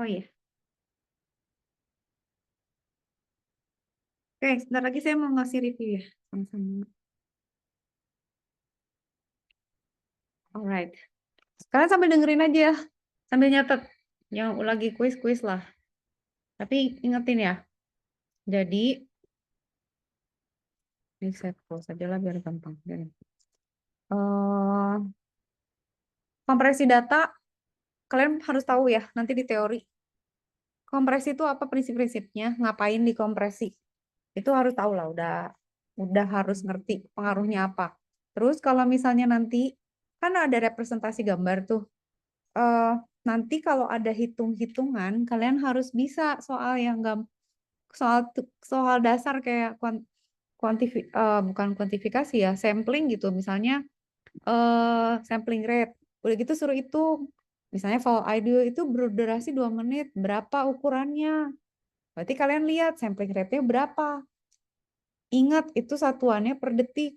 Oh iya. Oke, sebentar lagi saya mau ngasih review ya. Sama-sama. Alright. Kalian sambil dengerin aja. Sambil nyatet. Yang lagi kuis-kuis lah. Tapi ingetin ya. Jadi, ini saya close aja lah biar gampang. Kompresi data, kalian harus tahu ya, nanti di teori. Kompresi itu apa prinsip-prinsipnya, ngapain dikompresi. Itu harus tahu lah, udah harus ngerti pengaruhnya apa. Terus kalau misalnya nanti, kan ada representasi gambar tuh. Nanti kalau ada hitung-hitungan, kalian harus bisa soal yang soal dasar kayak bukan kuantifikasi ya, sampling gitu. Misalnya sampling rate. Udah gitu suruh hitung. Misalnya file audio itu berdurasi 2 menit, berapa ukurannya? Berarti kalian lihat sampling rate-nya berapa. Ingat itu satuannya per detik.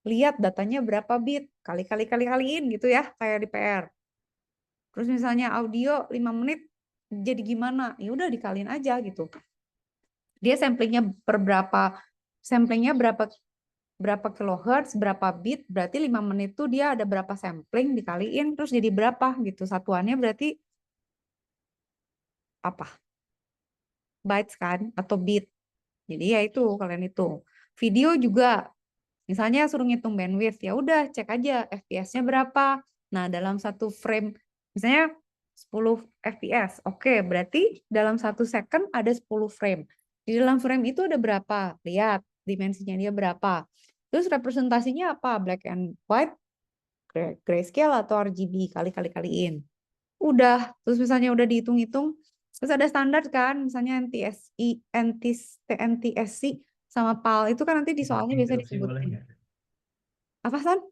Lihat datanya berapa bit, kaliin gitu ya, kayak di PR. Terus misalnya audio 5 menit jadi gimana? Ya udah dikaliin aja gitu. Dia samplingnya berapa kilohertz, berapa bit, berarti 5 menit tuh dia ada berapa sampling dikaliin terus jadi berapa gitu. Satuannya berarti apa? Bytes kan atau bit. Jadi ya itu kalian hitung. Video juga misalnya suruh ngitung bandwidth, ya udah cek aja FPS-nya berapa. Nah, dalam satu frame misalnya 10 FPS. Oke, berarti dalam 1 second ada 10 frame. Di dalam frame itu ada berapa? Lihat dimensinya dia berapa. Terus representasinya apa? Black and white, grayscale atau RGB, kaliin. Udah, terus misalnya udah dihitung-hitung, terus ada standar kan, misalnya NTSC sama PAL, itu kan nanti di soalnya biasa Interupsi boleh disebutin. nggak? Apa, San?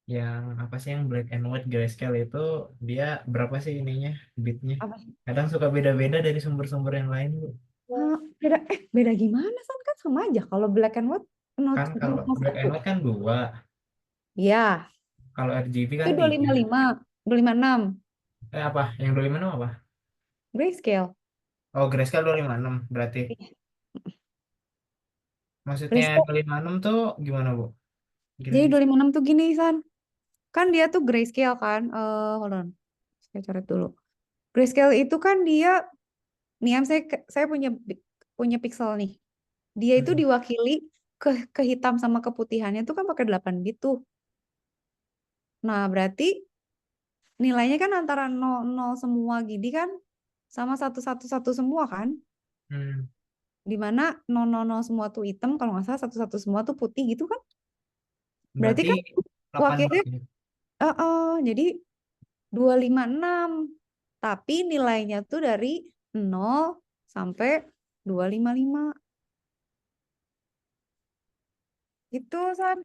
Yang apa sih yang black and white grayscale itu dia berapa sih ininya bitnya? Apa? Kadang suka beda-beda dari sumber-sumber yang lain, Bu. Beda gimana, San? Kan sama aja. Kalau black and white, Kan kalau black and white kan 2, ya, kalau RGB itu kan 3. 255, 256, Apa? Yang 256 apa? grayscale. Oh, grayscale 256 berarti. Maksudnya Grayscale. 256 tuh gimana, Bu? Jadi 256 tuh gini, San. Kan dia tuh grayscale kan. Hold on. Saya coret dulu. Grayscale itu kan dia, nih saya punya pixel nih. Dia itu diwakili ke hitam sama keputihannya tuh kan pakai 8 bit tuh. Nah, berarti nilainya kan antara 0 semua gini kan sama 111 semua kan? Dimana 000 semua tuh hitam, kalau nggak salah 111 semua tuh putih gitu kan? Berarti kan 8 wakilnya bit. jadi 256. Tapi nilainya tuh dari 0 sampai 255. Gitu, San.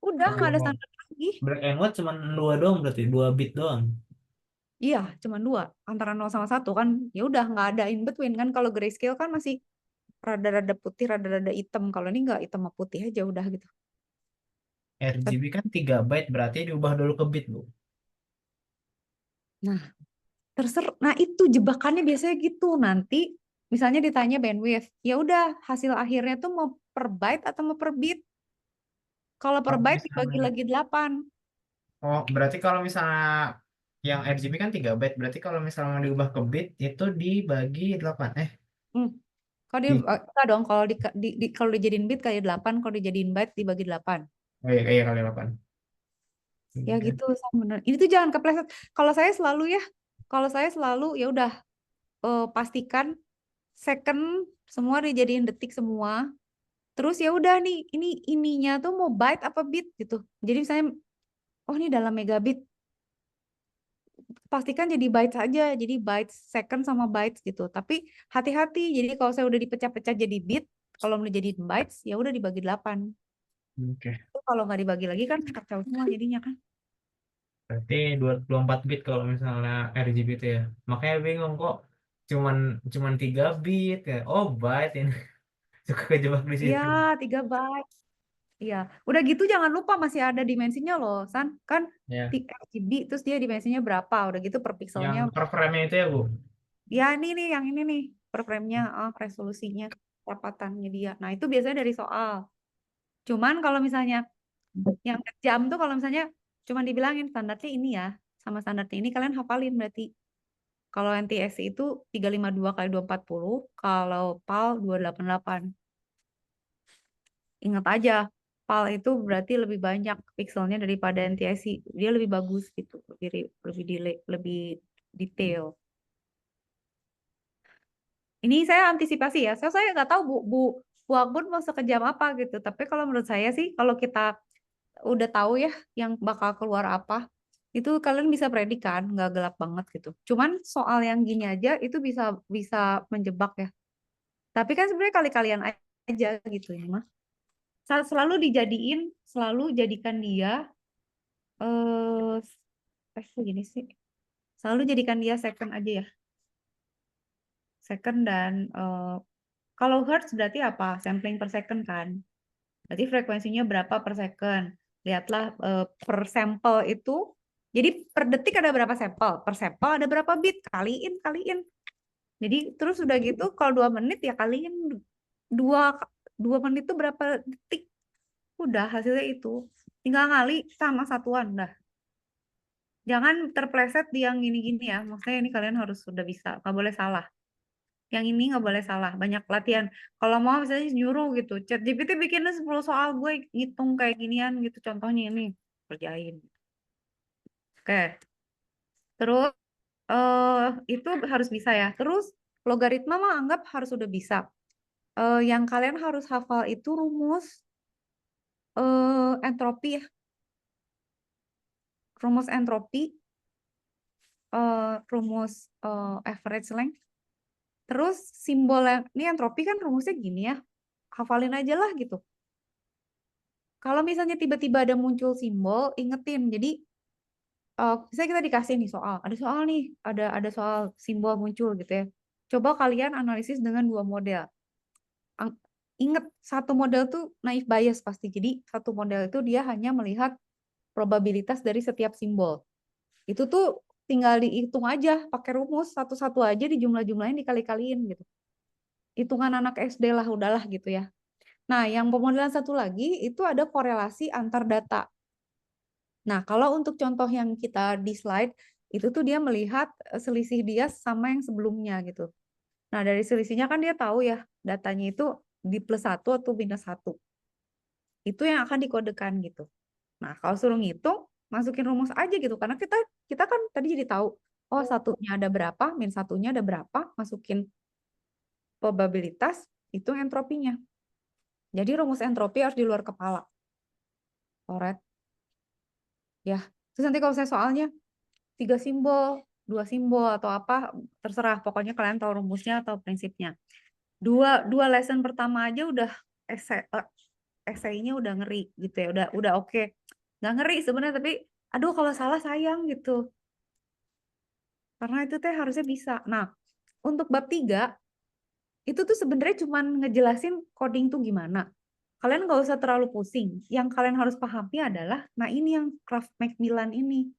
Udah nggak ada standar lagi. Black and white cuma 2 doang berarti, 2 bit doang. Iya, cuma 2 antara 0 sama 1 kan. Ya udah nggak ada in between kan. Kalau grayscale kan masih rada-rada putih, rada-rada hitam. Kalau ini nggak hitam sama putih aja udah gitu. RGB kan 3 byte berarti diubah dulu ke bit, Bu. Nah, nah itu jebakannya biasanya gitu. Nanti misalnya ditanya bandwidth, ya udah hasil akhirnya tuh mau per byte atau mau per bit. Kalau per Kalau byte dibagi misalnya- lagi 8. Oh, berarti kalau misalnya yang RGB kan 3 byte, berarti kalau misalnya mau diubah ke bit itu dibagi 8. Kalau enggak dong, kalau dijadiin bit kali 8, kalau dijadiin byte dibagi 8. Oh iya kali 8. Ya gitu, bener. Ini tuh jangan kepleset. Kalau saya selalu ya udah pastikan second semua dijadiin detik semua. Terus ya udah nih, ininya tuh mau byte apa bit gitu. Jadi misalnya, oh ini dalam megabit, pastikan jadi bytes aja, jadi bytes second sama bytes gitu. Tapi hati-hati, jadi kalau saya udah dipecah-pecah jadi bit, kalau mau jadi bytes ya udah dibagi 8. Oke. Itu kalau nggak dibagi lagi kan kacau semua jadinya kan. Berarti 24 bit kalau misalnya RGB itu ya. Makanya bingung kok cuman 3 bit ya. Oh, byte ini. Suka kejebak di situ. Iya, 3 bytes. Iya, udah gitu jangan lupa masih ada dimensinya loh, San. Kan Ya. RGB terus dia dimensinya berapa? Udah gitu per Yang pixelnya. per frame-nya itu ya, Bu. Ya ini nih, yang ini nih, per frame-nya, resolusinya, kerapatannya dia. Nah itu biasanya dari soal. Cuman kalau misalnya yang kejam tuh kalau misalnya cuma dibilangin standarnya ini ya, sama standarnya ini kalian hafalin berarti. Kalau NTSC itu 352 kali 240, kalau PAL 288. Ingat aja, PAL itu berarti lebih banyak pixelnya daripada NTSC. Dia lebih bagus gitu, lebih detail. Ini saya antisipasi ya. Saya nggak tahu Bu Akbun mau sekejam apa gitu. Tapi kalau menurut saya sih, kalau kita udah tahu ya yang bakal keluar apa, itu kalian bisa predik kan, nggak gelap banget gitu. Cuman soal yang gini aja itu bisa bisa menjebak ya. Tapi kan sebenarnya kali-kalian aja gitu ya, mah. Selalu jadikan dia gini sih. Selalu jadikan dia second aja ya. Second dan kalau hertz berarti apa? Sampling per second kan. Berarti frekuensinya berapa per second. Lihatlah per sampel itu. Jadi per detik ada berapa sampel? Per sampel ada berapa bit? Kaliin. Jadi terus udah gitu kalau 2 menit ya kaliin 2 menit itu berapa detik? Udah hasilnya itu. Tinggal ngali sama satuan dah. Jangan terpleset di yang gini-gini ya. Maksudnya ini kalian harus sudah bisa. Nggak boleh salah. Yang ini nggak boleh salah. Banyak latihan. Kalau mau misalnya nyuruh gitu. ChatGPT bikinnya 10 soal gue ngitung kayak ginian gitu. Contohnya ini. Kerjain. Oke. Terus itu harus bisa ya. Terus logaritma mah anggap harus udah bisa. Yang kalian harus hafal itu rumus entropi ya. Rumus entropi. Rumus average length. Terus simbolnya, ini entropi kan rumusnya gini ya. Hafalin aja lah gitu. Kalau misalnya tiba-tiba ada muncul simbol, ingetin. Jadi misalnya kita dikasih nih soal, ada soal nih, ada soal simbol muncul gitu ya. Coba kalian analisis dengan 2 model. Ingat, satu model tuh naif bias pasti. Jadi satu model itu dia hanya melihat probabilitas dari setiap simbol. Itu tuh tinggal dihitung aja, pakai rumus satu-satu aja dijumlah-jumlahin dikali-kaliin gitu. Hitungan anak SD lah, udahlah gitu ya. Nah, yang pemodelan satu lagi itu ada korelasi antar data. Nah, kalau untuk contoh yang kita di slide, itu tuh dia melihat selisih dia sama yang sebelumnya gitu. Nah, dari selisihnya kan dia tahu ya, datanya itu di +1 atau -1. Itu yang akan dikodekan gitu. Nah, kalau suruh ngitung, masukin rumus aja gitu. Karena kita kan tadi jadi tahu, oh satunya ada berapa, -1-nya ada berapa, masukin probabilitas, itu entropinya. Jadi rumus entropi harus di luar kepala. Alright. Ya, terus nanti kalau saya soalnya 3 simbol, 2 simbol atau apa, terserah. Pokoknya kalian tahu rumusnya atau prinsipnya. Dua lesson pertama aja udah esainya udah ngeri gitu ya, udah oke. Nggak ngeri sebenarnya, tapi aduh kalau salah sayang gitu. Karena itu teh harusnya bisa. Nah, untuk bab 3 itu tuh sebenarnya cuman ngejelasin coding tuh gimana. Kalian nggak usah terlalu pusing. Yang kalian harus pahami adalah, nah ini yang Kraft Macmillan ini.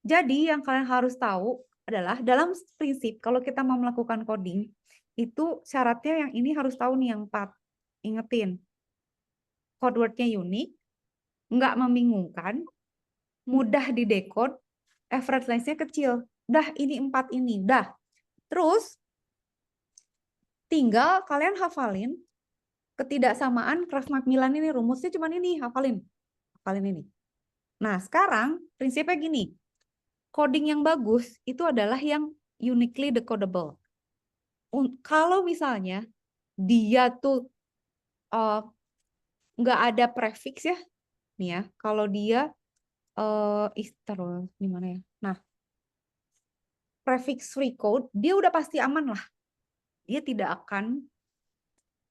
Jadi yang kalian harus tahu adalah dalam prinsip kalau kita mau melakukan coding, itu syaratnya yang ini harus tahu nih yang 4. Ingetin. Code word-nya unik, nggak membingungkan, mudah didekode, average length-nya kecil. Dah ini 4 ini, dah. Terus tinggal kalian hafalin ketidaksamaan Kraft Macmillan ini, rumusnya cuma ini, hafalin ini. Nah, sekarang prinsipnya gini. Coding yang bagus itu adalah yang uniquely decodable. Kalau misalnya dia tuh nggak ada prefix ya, nih ya. Kalau dia gimana ya? Nah, prefix free code dia udah pasti aman lah.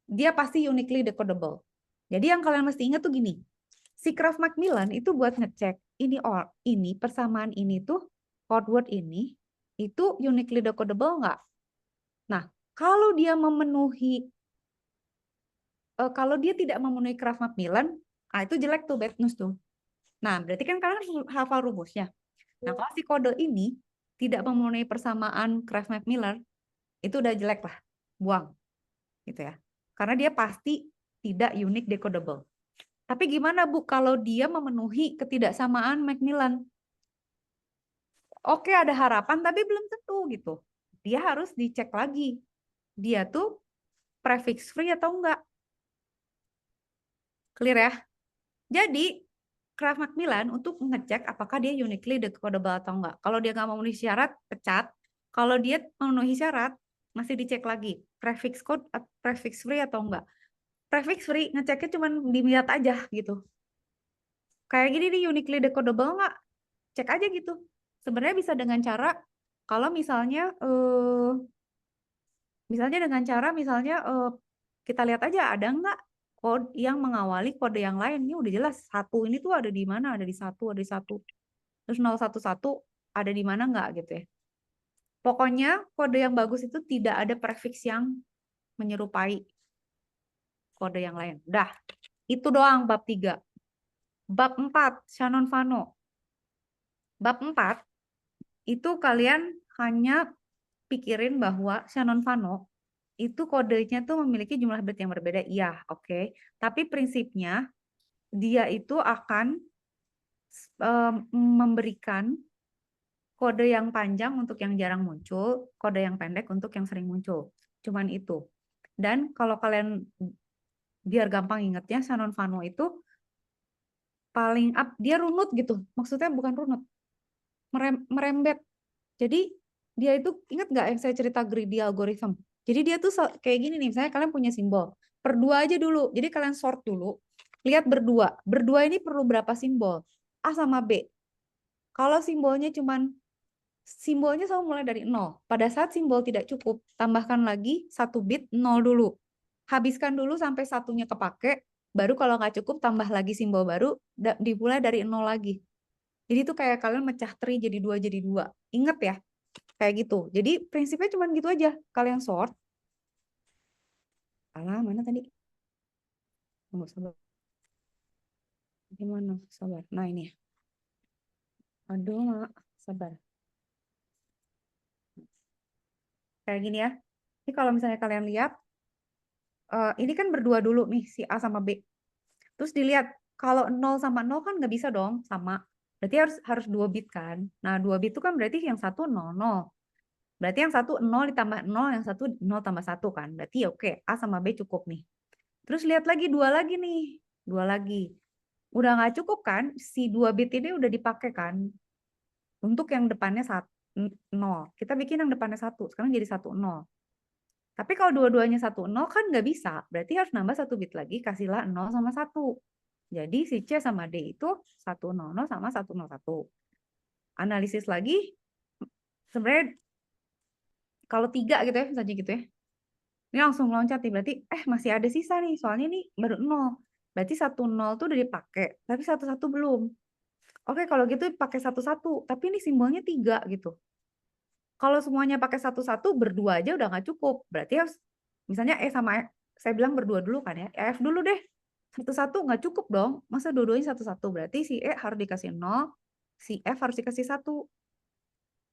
Dia pasti uniquely decodable. Jadi yang kalian mesti ingat tuh gini. Si Kraft Macmillan itu buat ngecek ini persamaan ini tuh code word ini itu uniquely decodable nggak? Nah, kalau dia tidak memenuhi Kraft Macmillan, itu jelek tuh, bad news tuh. Nah, berarti kan kalian harus hafal rumusnya. Nah, kalau si kode ini tidak memenuhi persamaan Kraft Macmillan, Itu udah jelek lah, buang gitu ya. Karena dia pasti tidak unique decodable. Tapi gimana Bu kalau dia memenuhi ketidaksamaan Macmillan? Oke, ada harapan tapi belum tentu gitu. Dia harus dicek lagi. Dia tuh prefix free atau enggak. Clear ya? Jadi Kraft Macmillan untuk mengecek apakah dia uniquely decodable atau enggak. Kalau dia nggak memenuhi syarat, pecat. Kalau dia memenuhi syarat, masih dicek lagi. Prefix code, prefix free atau enggak. Prefix free ngeceknya cuma dilihat aja gitu. Kayak gini nih uniquely decodable enggak? Cek aja gitu. Sebenarnya bisa dengan cara kalau misalnya kita lihat aja ada enggak kode yang mengawali kode yang lain. Ini udah jelas satu ini tuh ada di mana? Ada di satu, ada di satu. Terus 011 ada di mana enggak gitu ya. Pokoknya kode yang bagus itu tidak ada prefix yang menyerupai kode yang lain. Udah, itu doang bab 3. Bab 4, Shannon-Fano. Bab 4, itu kalian hanya pikirin bahwa Shannon-Fano itu kodenya tuh memiliki jumlah bit yang berbeda. Iya, oke. Tapi prinsipnya dia itu akan memberikan kode yang panjang untuk yang jarang muncul, kode yang pendek untuk yang sering muncul. Cuman itu. Dan kalau kalian biar gampang ingetnya, Shannon-Fano itu paling up, dia runut gitu. Maksudnya bukan runut, merembet. Jadi dia itu, ingat nggak yang saya cerita greedy algorithm? Jadi dia tuh kayak gini nih, misalnya kalian punya simbol. Per 2 aja dulu. Jadi kalian sort dulu. Lihat berdua. Berdua ini perlu berapa simbol? A sama B. Kalau simbolnya selalu mulai dari 0. Pada saat simbol tidak cukup, tambahkan lagi 1 bit 0 dulu. Habiskan dulu sampai satunya kepake, baru kalau nggak cukup tambah lagi simbol baru, dimulai dari 0 lagi. Jadi itu kayak kalian mecah tree jadi 2 jadi 2. Ingat ya, kayak gitu. Jadi prinsipnya cuma gitu aja. Kalian sort. Alah, mana tadi? Tunggu, sabar. Gimana? Sabar. Nah, ini ya. Aduh, Mak. Sabar. Kayak gini ya. Ini kalau misalnya kalian lihat, ini kan berdua dulu nih, si A sama B. Terus dilihat, kalau 0 sama 0 kan nggak bisa dong, sama. Berarti harus 2 bit kan. Nah, 2 bit itu kan berarti yang satu 0, 0. Berarti yang satu 0 ditambah 0, yang satu 0 tambah 1 kan. Berarti oke, A sama B cukup nih. Terus lihat lagi 2 lagi nih. 2 lagi. Udah nggak cukup kan? Si 2 bit ini udah dipakai kan? Untuk yang depannya 0. Kita bikin yang depannya 1. Sekarang jadi 1, 0. Tapi kalau dua-duanya 1, 0 kan nggak bisa. Berarti harus nambah 1 bit lagi, kasihlah 0 sama 1. Jadi si C sama D itu 100 sama 101. Analisis lagi, sebenarnya kalau 3 gitu ya, misalnya gitu ya. Ini langsung loncat nih, berarti masih ada sisa nih, soalnya ini baru 0. Berarti 10 tuh udah dipakai, tapi 11 belum. Oke, kalau gitu pakai 11, tapi ini simbolnya 3 gitu. Kalau semuanya pakai 11, berdua aja udah nggak cukup. Berarti harus, misalnya E sama F, saya bilang berdua dulu kan ya, F dulu deh. 1 nggak cukup dong, masa dua-duanya 1, berarti si E harus dikasih 0, si F harus dikasih 1.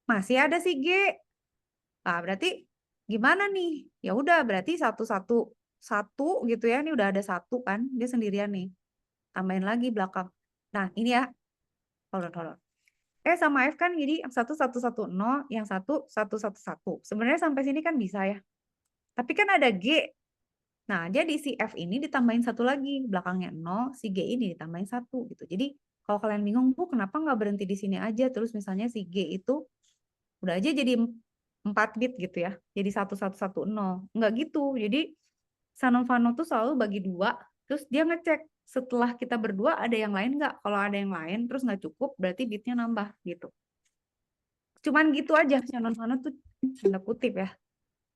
Masih ada si G. Nah, berarti gimana nih? Ya udah, berarti 1 gitu ya. Ini udah ada 1 kan, dia sendirian nih. Tambahin lagi belakang. Nah, ini ya. Hold on. E sama F kan jadi yang 1, 1, 1, 0, yang 1, 1, 1, 1. Sebenarnya sampai sini kan bisa ya. Tapi kan ada G. Nah, jadi si F ini ditambahin 1 lagi, belakangnya 0, si G ini ditambahin 1 gitu. Jadi kalau kalian bingung, Bu, kenapa nggak berhenti di sini aja? Terus misalnya si G itu udah aja jadi 4 bit gitu ya. Jadi 1110. Nggak gitu. Jadi Shannon-Fano tuh selalu bagi 2, terus dia ngecek setelah kita berdua ada yang lain nggak? Kalau ada yang lain terus nggak cukup, berarti bitnya nambah gitu. Cuman gitu aja Shannon-Fano tuh tanda kutip ya.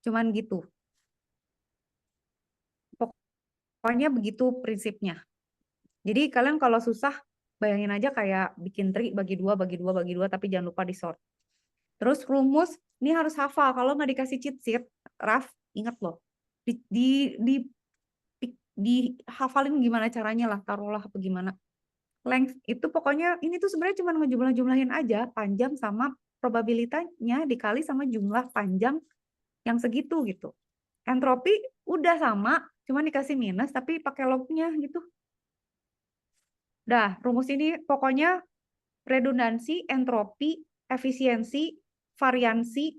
Cuman gitu. Pokoknya begitu prinsipnya. Jadi kalian kalau susah, bayangin aja kayak bikin tree bagi 2, tapi jangan lupa di sort. Terus rumus, ini harus hafal. Kalau nggak dikasih cheat sheet, Raf, ingat loh. Dihafalin gimana caranya lah, taruhlah apa gimana. Length itu pokoknya, ini tuh sebenarnya cuma ngejumlah-jumlahin aja, panjang sama probabilitasnya dikali sama jumlah panjang yang segitu gitu. Entropi udah sama, cuma dikasih minus tapi pakai lognya gitu. Dah, rumus ini pokoknya redundansi, entropi, efisiensi, variansi.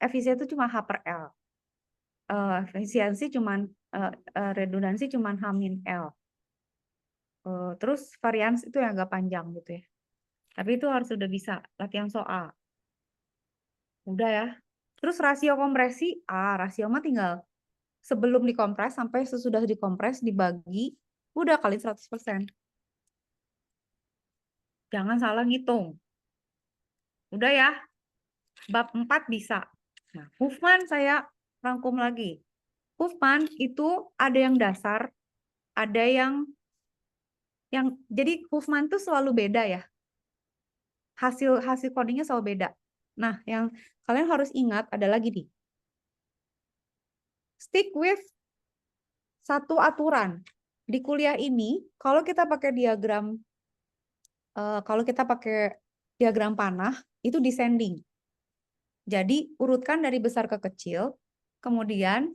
Efisiensi itu cuma H per L. Efisiensi cuman redundansi cuman H min L. Terus variansi itu yang agak panjang gitu ya. Tapi itu harus udah bisa latihan soal. Udah ya. Terus rasio kompresi, rasio mah tinggal sebelum dikompres sampai sesudah dikompres dibagi, udah kali 100%. Jangan salah ngitung. Udah ya. Bab 4 bisa. Nah, Huffman saya rangkum lagi. Huffman itu ada yang dasar, ada yang jadi Huffman tuh selalu beda ya. Hasil codingnya selalu beda. Nah, yang kalian harus ingat ada lagi nih. Stick with satu aturan. Di kuliah ini, kalau kita pakai diagram panah, itu descending. Jadi, urutkan dari besar ke kecil, kemudian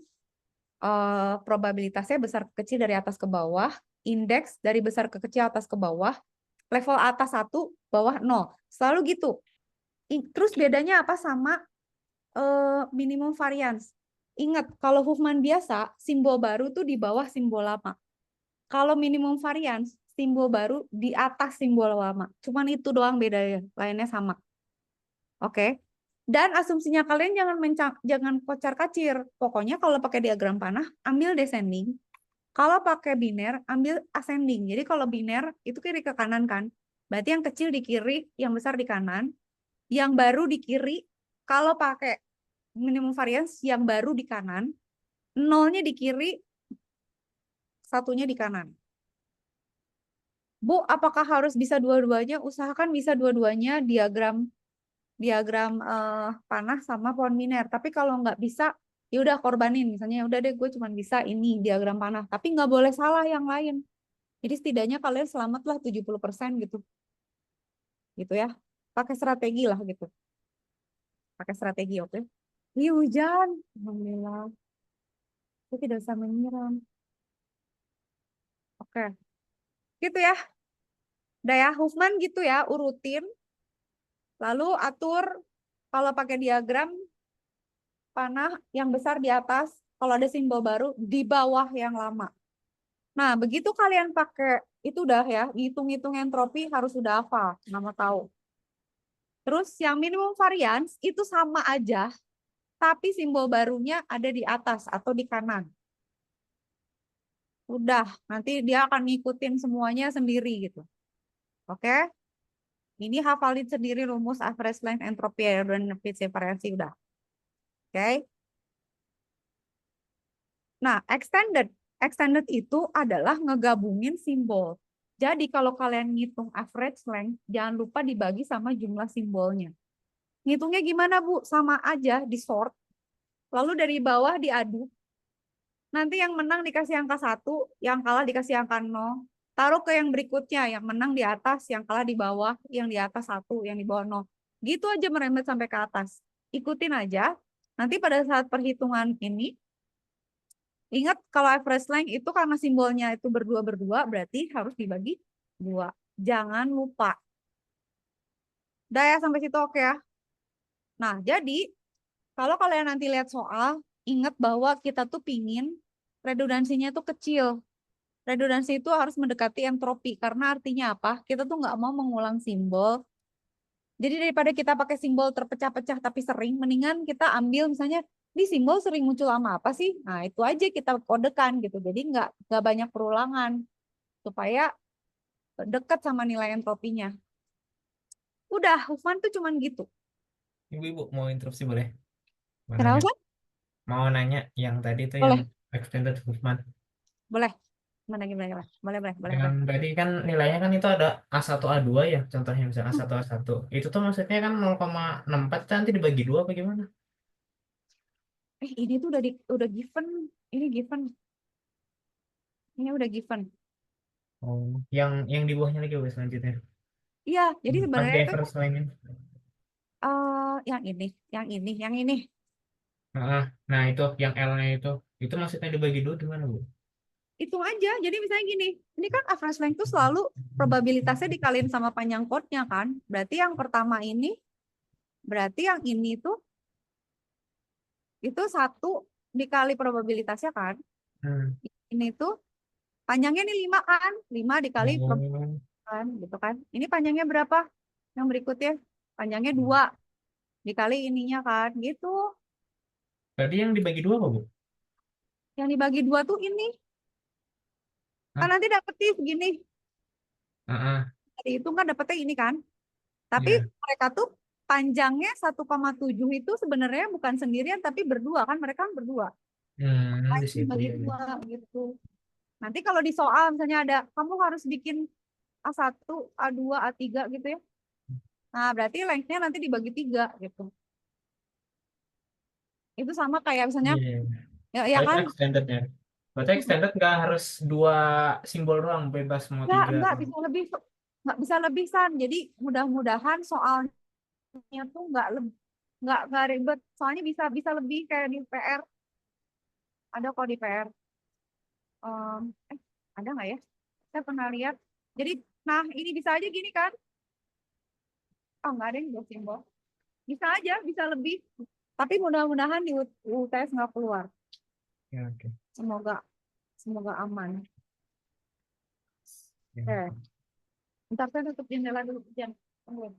probabilitasnya besar ke kecil dari atas ke bawah, indeks dari besar ke kecil atas ke bawah, level atas 1, bawah 0. Selalu gitu. Terus bedanya apa sama minimum variance? Ingat, kalau Huffman biasa, simbol baru tuh di bawah simbol lama. Kalau minimum variance, simbol baru di atas simbol lama. Cuman itu doang bedanya, lainnya sama. Oke. Dan asumsinya kalian jangan kocar-kacir. Pokoknya kalau pakai diagram panah, ambil descending. Kalau pakai biner, ambil ascending. Jadi kalau biner, itu kiri ke kanan kan. Berarti yang kecil di kiri, yang besar di kanan. Yang baru di kiri, kalau pakai minimum variance, yang baru di kanan. Nolnya di kiri, satunya di kanan. Bu, apakah harus bisa dua-duanya? Usahakan bisa dua-duanya diagram panah sama pohon biner. Tapi kalau nggak bisa, ya udah korbanin. Misalnya, udah deh gue cuma bisa ini diagram panah. Tapi nggak boleh salah yang lain. Jadi setidaknya kalian selamatlah 70% gitu. Gitu ya. Pakai strategi lah gitu. Pakai strategi, oke? Ini hujan. Alhamdulillah. Saya tidak usah menyiram. Oke. Gitu ya. Udah ya, Huffman gitu ya, urutin. Lalu atur kalau pakai diagram panah yang besar di atas, kalau ada simbol baru di bawah yang lama. Nah, begitu kalian pakai itu udah ya, hitung-hitung entropi harus udah hafal, nama tahu. Terus yang minimum variance itu sama aja, tapi simbol barunya ada di atas atau di kanan. Udah, nanti dia akan ngikutin semuanya sendiri gitu. Oke? Ini hafalin sendiri rumus average length, entropy, dan efisiensi variansi udah. Oke? Nah, extended itu adalah ngegabungin simbol. Jadi kalau kalian ngitung average length, jangan lupa dibagi sama jumlah simbolnya. Ngitungnya gimana, Bu? Sama aja, di sort. Lalu dari bawah diaduk. Nanti yang menang dikasih angka 1, yang kalah dikasih angka 0. Taruh ke yang berikutnya, yang menang di atas, yang kalah di bawah, yang di atas 1, yang di bawah 0. Gitu aja merembet sampai ke atas. Ikutin aja. Nanti pada saat perhitungan ini, ingat kalau average length itu karena simbolnya itu berdua-berdua, berarti harus dibagi 2. Jangan lupa. Udah ya, sampai situ oke ya? Nah, jadi kalau kalian nanti lihat soal, ingat bahwa kita tuh pingin redundansinya tuh kecil. Redundansi itu harus mendekati entropi. Karena artinya apa? Kita tuh nggak mau mengulang simbol. Jadi daripada kita pakai simbol terpecah-pecah tapi sering, mendingan kita ambil misalnya, ini simbol sering muncul sama apa sih? Nah, itu aja kita kodekan gitu. Jadi nggak banyak perulangan. Supaya dekat sama nilai entropinya. Udah, Huffman tuh cuman gitu. Ibu, mau interupsi boleh? Mau Kenapa? nanya, mau nanya yang tadi tuh Boleh. yang extended Huffman. Boleh. Mana gimana? Boleh. Yang tadi kan nilainya kan itu ada A1, A2 ya, contohnya misalnya A1, A1. Itu tuh maksudnya kan 0,64 nanti dibagi 2 apa gimana? Ini tuh udah given. Ini given. Ini udah given. Oh, yang di bawahnya lagi selanjutnya. Iya, jadi Pas di sebenarnya itu average length. yang ini. Nah itu yang L-nya itu maksudnya dibagi dua gimana, Bu? Hitung aja. Jadi misalnya gini, ini kan average length itu selalu probabilitasnya dikaliin sama panjang chordnya kan. Berarti yang pertama ini, berarti yang ini tuh itu 1 dikali probabilitasnya kan. Hmm. Ini tuh panjangnya nih 5 kan. 5 dikali Oh, kan, gitu kan. Ini panjangnya berapa? Yang berikutnya panjangnya 2 dikali ininya kan, gitu. tadi yang dibagi dua apa, Bu? Yang dibagi 2 tuh ini. Kan Hah? nanti dapetnya segini. Ah, Dari itu kan dapetnya ini kan. Tapi iya. mereka tuh panjangnya 1,7 itu sebenarnya bukan sendirian tapi berdua kan, mereka kan berdua. Di situ Bagi ya. dua gitu. Nanti kalau di soal misalnya ada kamu harus bikin A1, A2, A3 gitu ya. Nah, berarti length-nya nanti dibagi 3 gitu. Itu sama kayak misalnya Iya. ya Oh, itu kan? extended-nya. Berarti extended nggak harus 2 simbol doang, bebas mau 3. Enggak bisa lebih, nggak bisa lebih San. Jadi mudah-mudahan soalnya tuh nggak ribet. Soalnya bisa bisa lebih kayak di PR. Ada kok di PR. Em, ada nggak ya? Saya pernah lihat. Jadi, nah ini bisa aja gini kan? Oh, nggak ada yang dua simbol. Bisa aja, bisa lebih. Tapi mudah-mudahan di UTS nggak keluar. Ya, oke. Semoga, semoga aman. Ya. Oke. Ntar saya tutup jendela dulu. Jangan. Tunggu.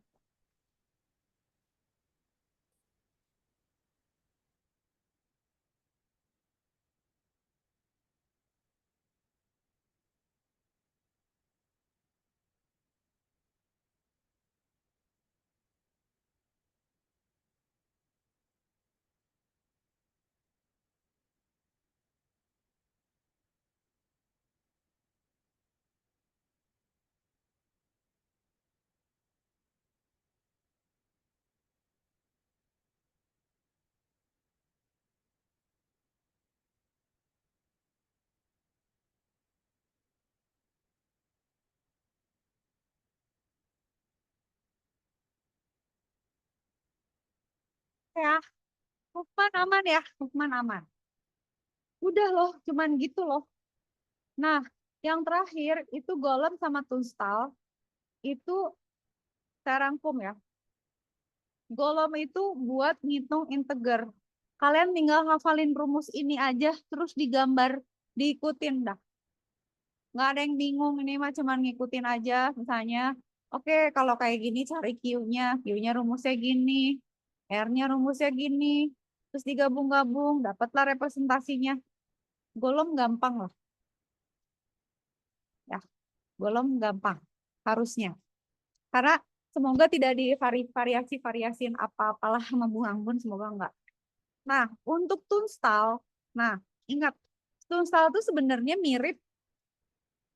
Ya, Hukman aman ya, Hukman aman. Udah loh, cuman gitu loh. Nah, yang terakhir itu golem sama tunstal itu saya rangkum ya. Golem itu buat ngitung integer. Kalian tinggal hafalin rumus ini aja, terus digambar, diikutin dah. Nggak ada yang bingung, ini mah cuman ngikutin aja. Misalnya, oke kalau kayak gini cari Q-nya. Q-nya rumusnya gini, R-nya rumusnya gini. Terus digabung-gabung, dapatlah representasinya. Golem gampang lah. Ya, golem gampang. Harusnya. Karena semoga tidak divariasi-variasiin apa-apalah sama Bung Anggun, semoga enggak. Nah, untuk tunstal, nah ingat, tunstal itu sebenarnya mirip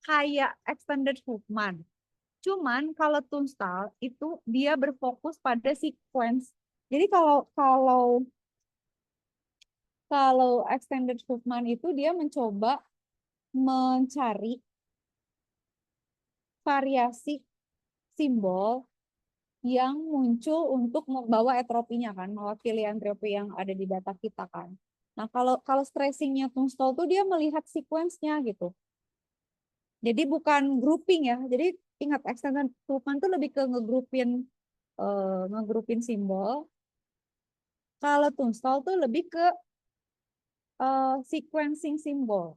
kayak extended Huffman. Cuman kalau tunstal itu dia berfokus pada sequence. Jadi kalau extended Huffman itu dia mencoba mencari variasi simbol yang muncul untuk membawa entropinya kan, mewakili entropi yang ada di data kita kan. Nah, kalau stressingnya Tunstall tuh dia melihat sequence-nya gitu. Jadi bukan grouping ya. Jadi ingat extended Huffman tuh lebih ke ngegrupin simbol. Kalau Tunstall tuh lebih ke sequencing simbol.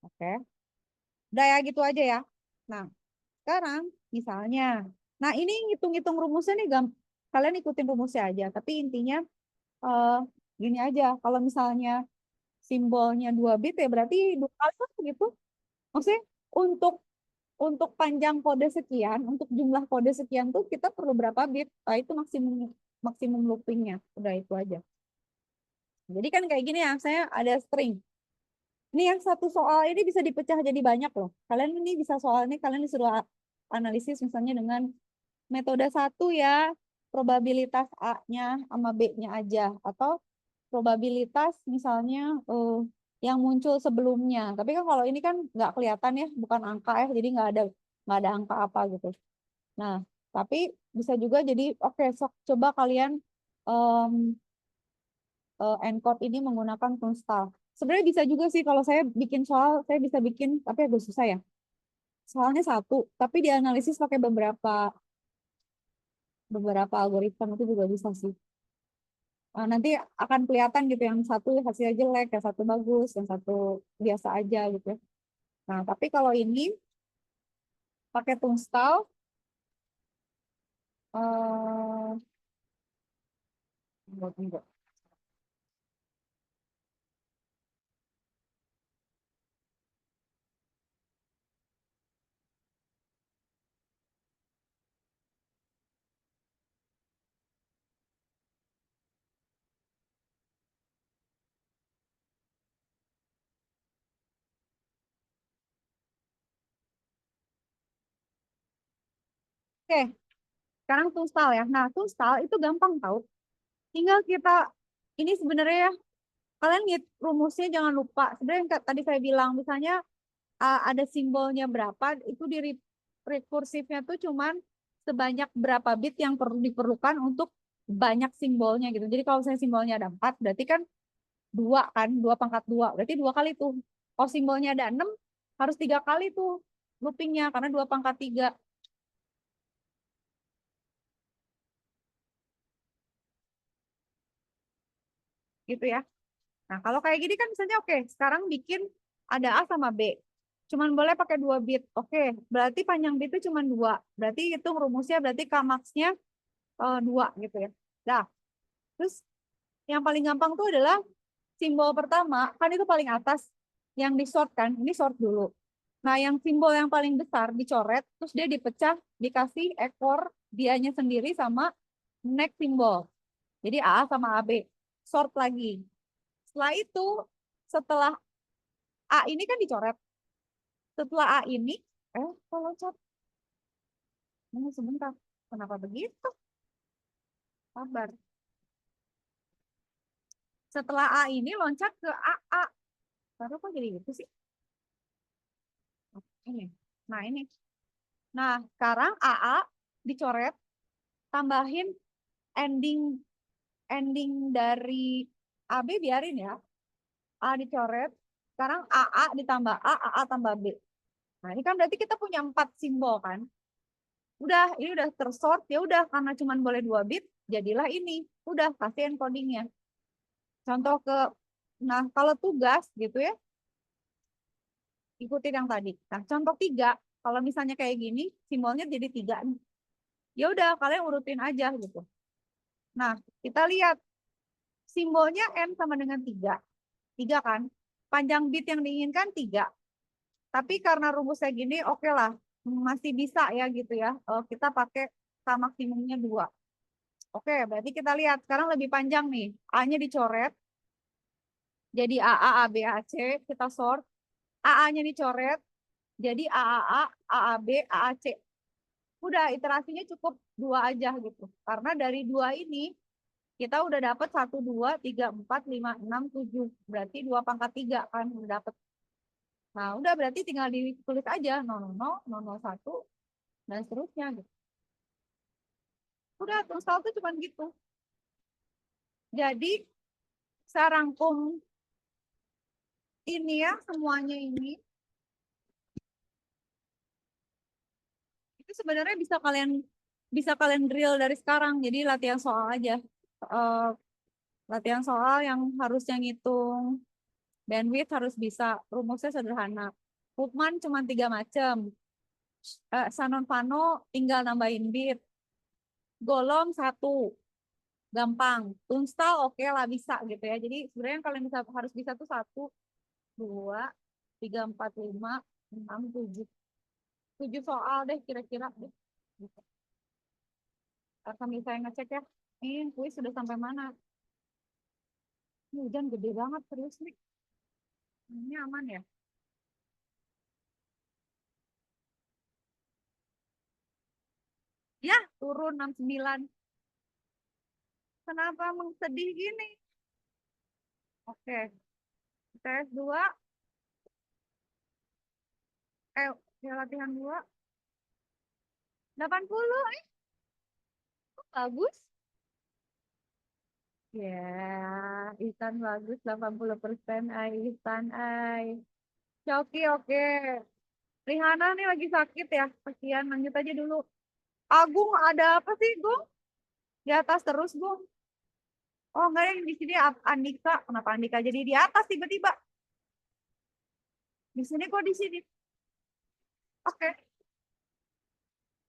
Oke. Udah ya gitu aja ya. Nah, sekarang misalnya, nah ini ngitung-ngitung rumusnya nih, kalian ikutin rumusnya aja. Tapi intinya gini aja, kalau misalnya simbolnya 2 bit ya berarti 2 kali kan gitu. Maksudnya untuk panjang kode sekian, untuk jumlah kode sekian tuh kita perlu berapa bit? Nah, itu maksimum loopingnya. Udah itu aja. Jadi kan kayak gini ya, saya ada string. Ini yang satu soal ini bisa dipecah jadi banyak loh. Kalian ini bisa soal ini kalian disuruh analisis misalnya dengan metode 1 ya, probabilitas A-nya sama B-nya aja. Atau probabilitas misalnya yang muncul sebelumnya. Tapi kan kalau ini kan nggak kelihatan ya, bukan angka ya, jadi nggak ada angka apa gitu. Nah, tapi bisa juga jadi oke, sok coba kalian encode ini menggunakan Tunstall. Sebenarnya bisa juga sih kalau saya bikin soal, saya bisa bikin, tapi agak susah ya. Soalnya satu, tapi dianalisis pakai beberapa algoritma itu juga bisa sih. Nanti akan kelihatan gitu yang satu hasilnya jelek, yang satu bagus, yang satu biasa aja gitu ya. Nah, tapi kalau ini pakai Tunstall, tunggu. Oke, sekarang Tunstall ya. Nah, Tunstall itu gampang tahu. Tinggal kita, ini sebenarnya ya, kalian lihat rumusnya jangan lupa. Sebenarnya yang tadi saya bilang, misalnya ada simbolnya berapa, itu di rekursifnya tuh cuman sebanyak berapa bit yang perlu diperlukan untuk banyak simbolnya gitu. Jadi kalau misalnya simbolnya ada 4, berarti kan 2 kan, 2 pangkat 2. Berarti 2 kali tuh. Kalau simbolnya ada 6, harus 3 kali tuh loopingnya, karena 2 pangkat 3. Gitu ya. Nah, kalau kayak gini kan misalnya oke, sekarang bikin ada A sama B. Cuman boleh pakai 2 bit. Oke, berarti panjang bit itu cuman 2. Berarti hitung rumusnya berarti Kmax-nya 2 gitu ya. Nah, terus yang paling gampang tuh adalah simbol pertama, kan itu paling atas yang di sort kan. Ini sort dulu. Nah, yang simbol yang paling besar dicoret, terus dia dipecah, dikasih ekor dianya sendiri sama next simbol. Jadi A sama AB. Sort lagi. Setelah itu, setelah A ini kan dicoret. Setelah A ini, kalau loncat. Sebentar. Kenapa begitu? Sabar. Setelah A ini loncat ke AA. Baru kok jadi gitu sih? Ini. Nah, ini. Nah, sekarang AA dicoret, tambahin ending ending dari AB biarin ya. A dicoret, sekarang AA ditambah A, AA tambah B. Nah, ini kan berarti kita punya 4 simbol kan. Udah, ini udah tersort, ya udah karena cuma boleh 2 bit, jadilah ini. Udah, kasih encodingnya. Contoh ke, nah kalau tugas gitu ya, ikutin yang tadi. Nah, contoh 3, kalau misalnya kayak gini, simbolnya jadi 3 nih. Ya udah, kalian urutin aja gitu. Nah, kita lihat simbolnya N sama dengan 3. 3 kan? Panjang bit yang diinginkan 3. Tapi karena rumusnya gini, oke lah. Masih bisa ya gitu ya. Kita pakai K maksimumnya 2. Oke, berarti kita lihat. Sekarang lebih panjang nih. A-nya dicoret. Jadi AA, AB, AC. Kita sort. AA-nya dicoret. Jadi AAA, AAB, AAC. Udah, iterasinya cukup 2 aja gitu. Karena dari 2 ini, kita udah dapat 1, 2, 3, 4, 5, 6, 7. Berarti 2 pangkat 3 kan udah dapat. Nah, udah berarti tinggal ditulis aja 000, 001, dan seterusnya gitu. Udah, Tunstall tuh cuma gitu. Jadi, saya rangkum ini ya, semuanya ini. Itu sebenarnya bisa kalian drill dari sekarang. Jadi latihan soal aja. Latihan soal yang harusnya ngitung bandwidth harus bisa. Rumusnya sederhana. Pukman cuma 3 macam. Sanon Fano tinggal nambahin bit. Golom 1. Gampang. Tunstall oke lah bisa gitu ya. Jadi sebenarnya yang kalian harus bisa tuh 1, 2, 3, 4, 5, 6, 7. 7 soal deh kira-kira. Gitu. Sambil saya ngecek ya. Ini kuis sudah sampai mana? Ini hujan gede banget serius nih. Ini aman ya? Ya, turun 69. Kenapa sedih gini? Oke. Tes 2. Ya latihan 2. 80. Bagus. Ya, Ihsan bagus 80%. Ihsan, Coki, oke. Rihanna nih lagi sakit ya. Kasihan, lanjut aja dulu. Agung, ada apa sih, Gung? Di atas terus, Gung. Oh, enggak yang di sini Andika. Kenapa Andika jadi di atas tiba-tiba? Di sini kok di sini? Oke.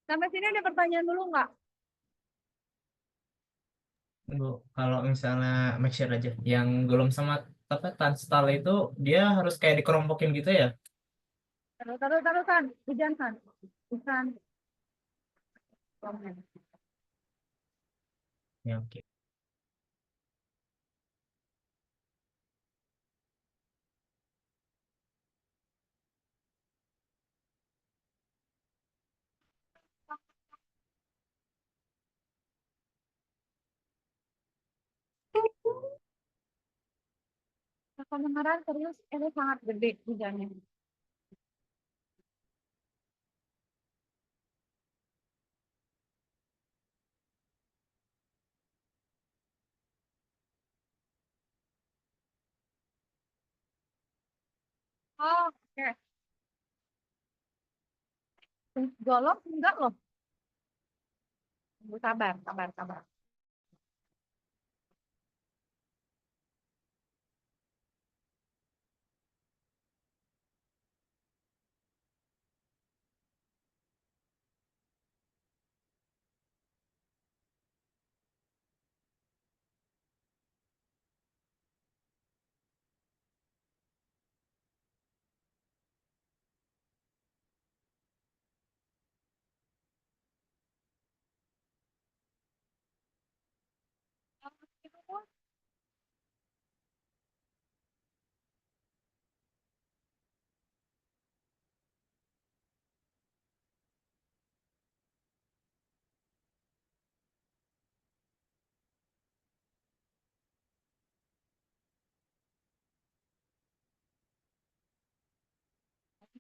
Sampai sini ada pertanyaan dulu nggak? Bu, kalau misalnya make sure aja, yang Golom sama apa Tanstal itu dia harus kayak dikerompokin gitu ya? Taruh, San. Hujan, San. Hujan. Ya, oke. Kedengeran serius, ini sangat gede hujannya. Oh, oke. Golok enggak loh. Tunggu, sabar.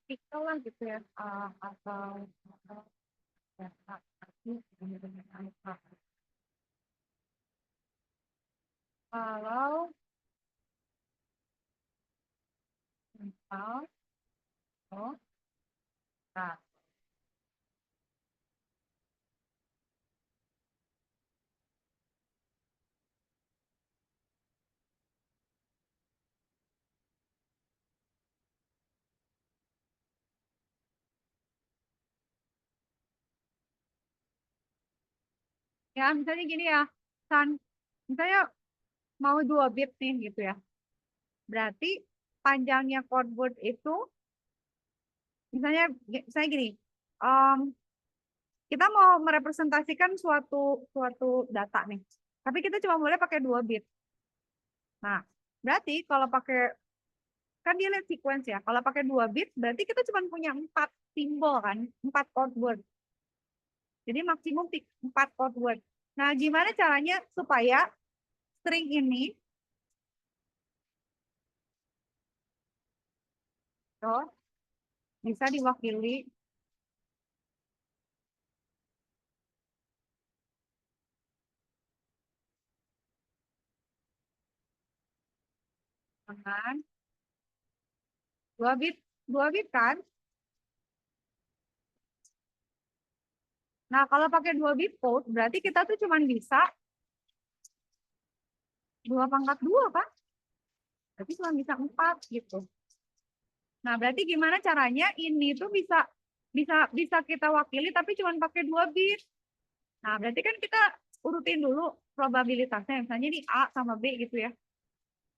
Tipikal lah gitu ya. Atau ya, kalau misal, oh, nah, ya misalnya gini ya, San, misalnya mau 2 bit nih gitu ya. Berarti panjangnya codeword itu, misalnya gini, em, kita mau merepresentasikan suatu suatu data nih, tapi kita cuma boleh pakai 2 bit. Nah, berarti kalau pakai, kan dia lihat sequence ya. Kalau pakai 2 bit, berarti kita cuma punya 4 simbol kan, 4 codeword. Jadi maksimum 4 codeword. Nah, gimana caranya supaya string ini oh, bisa diwakili dengan 2 bit, 2 bit kan? Nah, kalau pakai 2 bit code, berarti kita tuh cuma bisa 2 pangkat 2 kan? Berarti cuma bisa 4 gitu. Nah, berarti gimana caranya ini tuh bisa bisa bisa kita wakili tapi cuma pakai 2 bit. Nah, berarti kan kita urutin dulu probabilitasnya. Misalnya ini A sama B gitu ya.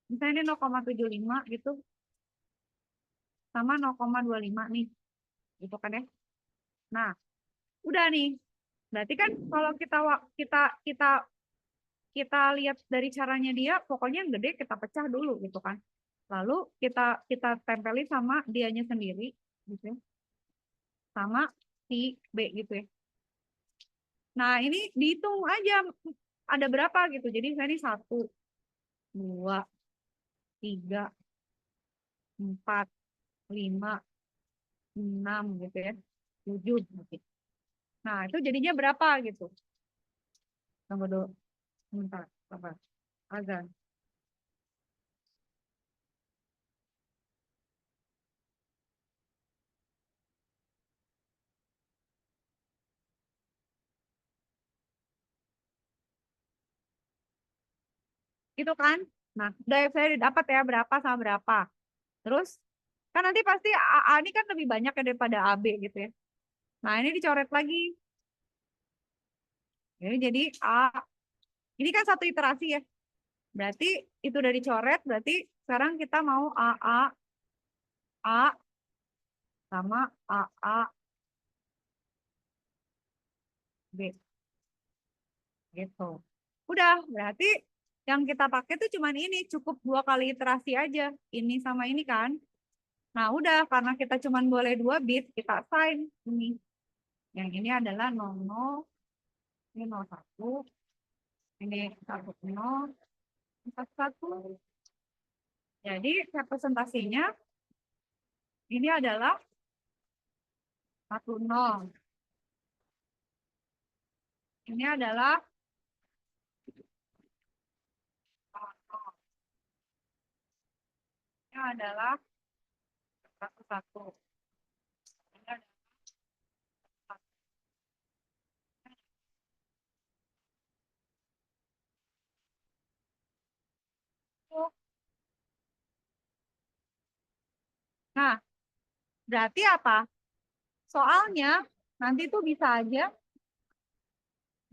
Misalnya ini 0,75 gitu sama 0,25 nih. Gitu kan ya. Nah, udah nih. Berarti kan kalau kita kita kita lihat dari caranya dia, pokoknya yang gede kita pecah dulu gitu kan. Lalu kita kita tempelin sama dianya sendiri gitu ya. Sama si B gitu ya. Nah, ini dihitung aja ada berapa gitu. Jadi saya ini 1, 2, 3, 4, 5, 6 gitu ya. 7 gitu. Nah, itu jadinya berapa gitu. Tunggu dulu. Sebentar. Sabar. Azan. Gitu kan? Nah, udah saya dapat ya berapa sama berapa. Terus kan nanti pasti A ini kan lebih banyak ya daripada AB gitu ya. Nah, ini dicoret lagi. Jadi A ini kan satu iterasi ya. Berarti itu udah dicoret, berarti sekarang kita mau A sama AA B gitu. Udah, berarti yang kita pakai tuh cuman ini, cukup 2 kali iterasi aja. Ini sama ini kan. Nah, udah karena kita cuman boleh 2 bit, kita assign ini. Yang ini adalah 00, ini 01, ini 10, 41. Jadi representasinya ini adalah 10. Ini adalah 00. Ini adalah 11. Ini adalah 1. Nah, berarti apa? Soalnya nanti tuh bisa aja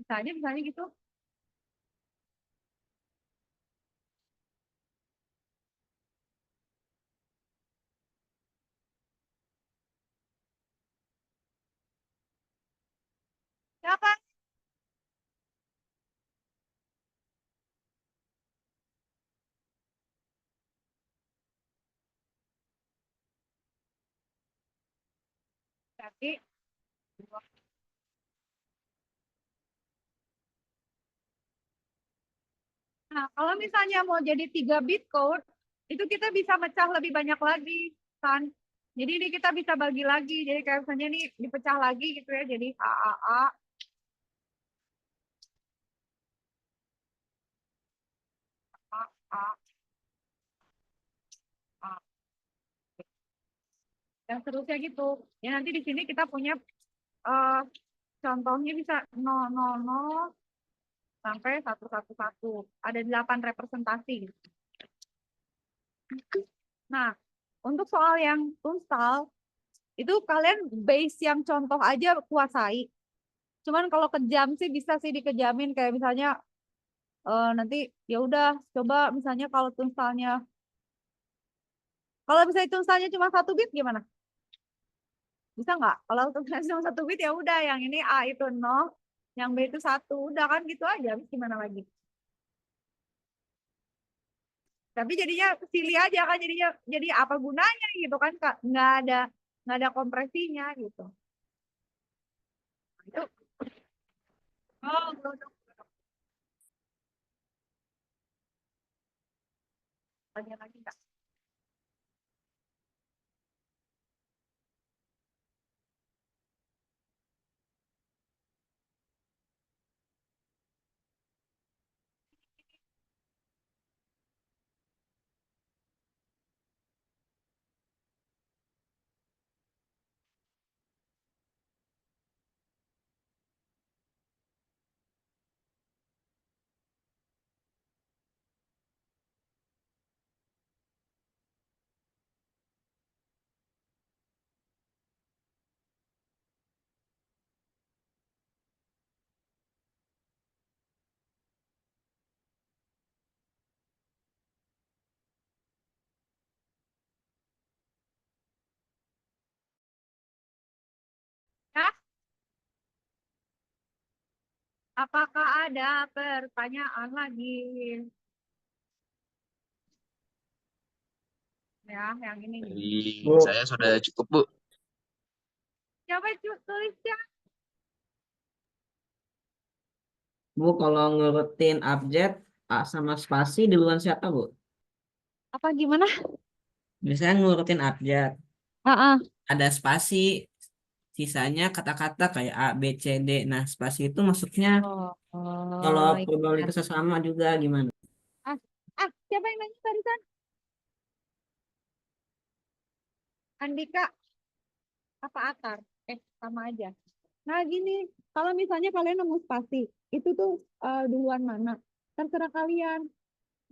misalnya gitu. Ya kan? Berarti nah, kalau misalnya mau jadi 3 bit code, itu kita bisa mecah lebih banyak lagi, kan? Jadi ini kita bisa bagi lagi. Jadi kayak misalnya ini dipecah lagi gitu ya. Jadi AAA, A, A, A. Dan seterusnya gitu. Ya nanti di sini kita punya contohnya bisa 000 sampai 111. Ada 8 representasi. Nah, untuk soal yang tunstal, itu kalian base yang contoh aja kuasai. Cuman kalau kejam sih bisa sih dikejamin kayak misalnya nanti ya udah coba misalnya kalau misalnya tunsalnya cuma 1 bit gimana? Bisa nggak? Kalau tunsalnya cuma 1 bit ya udah yang ini A itu 0, yang B itu 1, udah kan gitu aja. Gimana lagi? Tapi jadinya silih aja kan jadinya jadi apa gunanya gitu kan Kak? Nggak ada kompresinya gitu. Itu oh, belum. Tanya lagi Kak. Ya, apakah ada pertanyaan lagi? Ya, yang ini nih. Dari Bu, saya sudah cukup, Bu. Coba tulis ya. Bu kalau ngurutin abjad A sama spasi duluan siapa, Bu? Apa gimana? Misalnya ngurutin abjad, Heeh. ada spasi, sisanya kata-kata kayak A, B, C, D. Nah, spasi itu maksudnya kalau Oh, probabilitasnya sama juga gimana? Siapa yang nanya barusan? Andika apa Akar? Sama aja. Nah gini, kalau misalnya kalian nemu spasi, itu tuh duluan mana? Terserah kalian.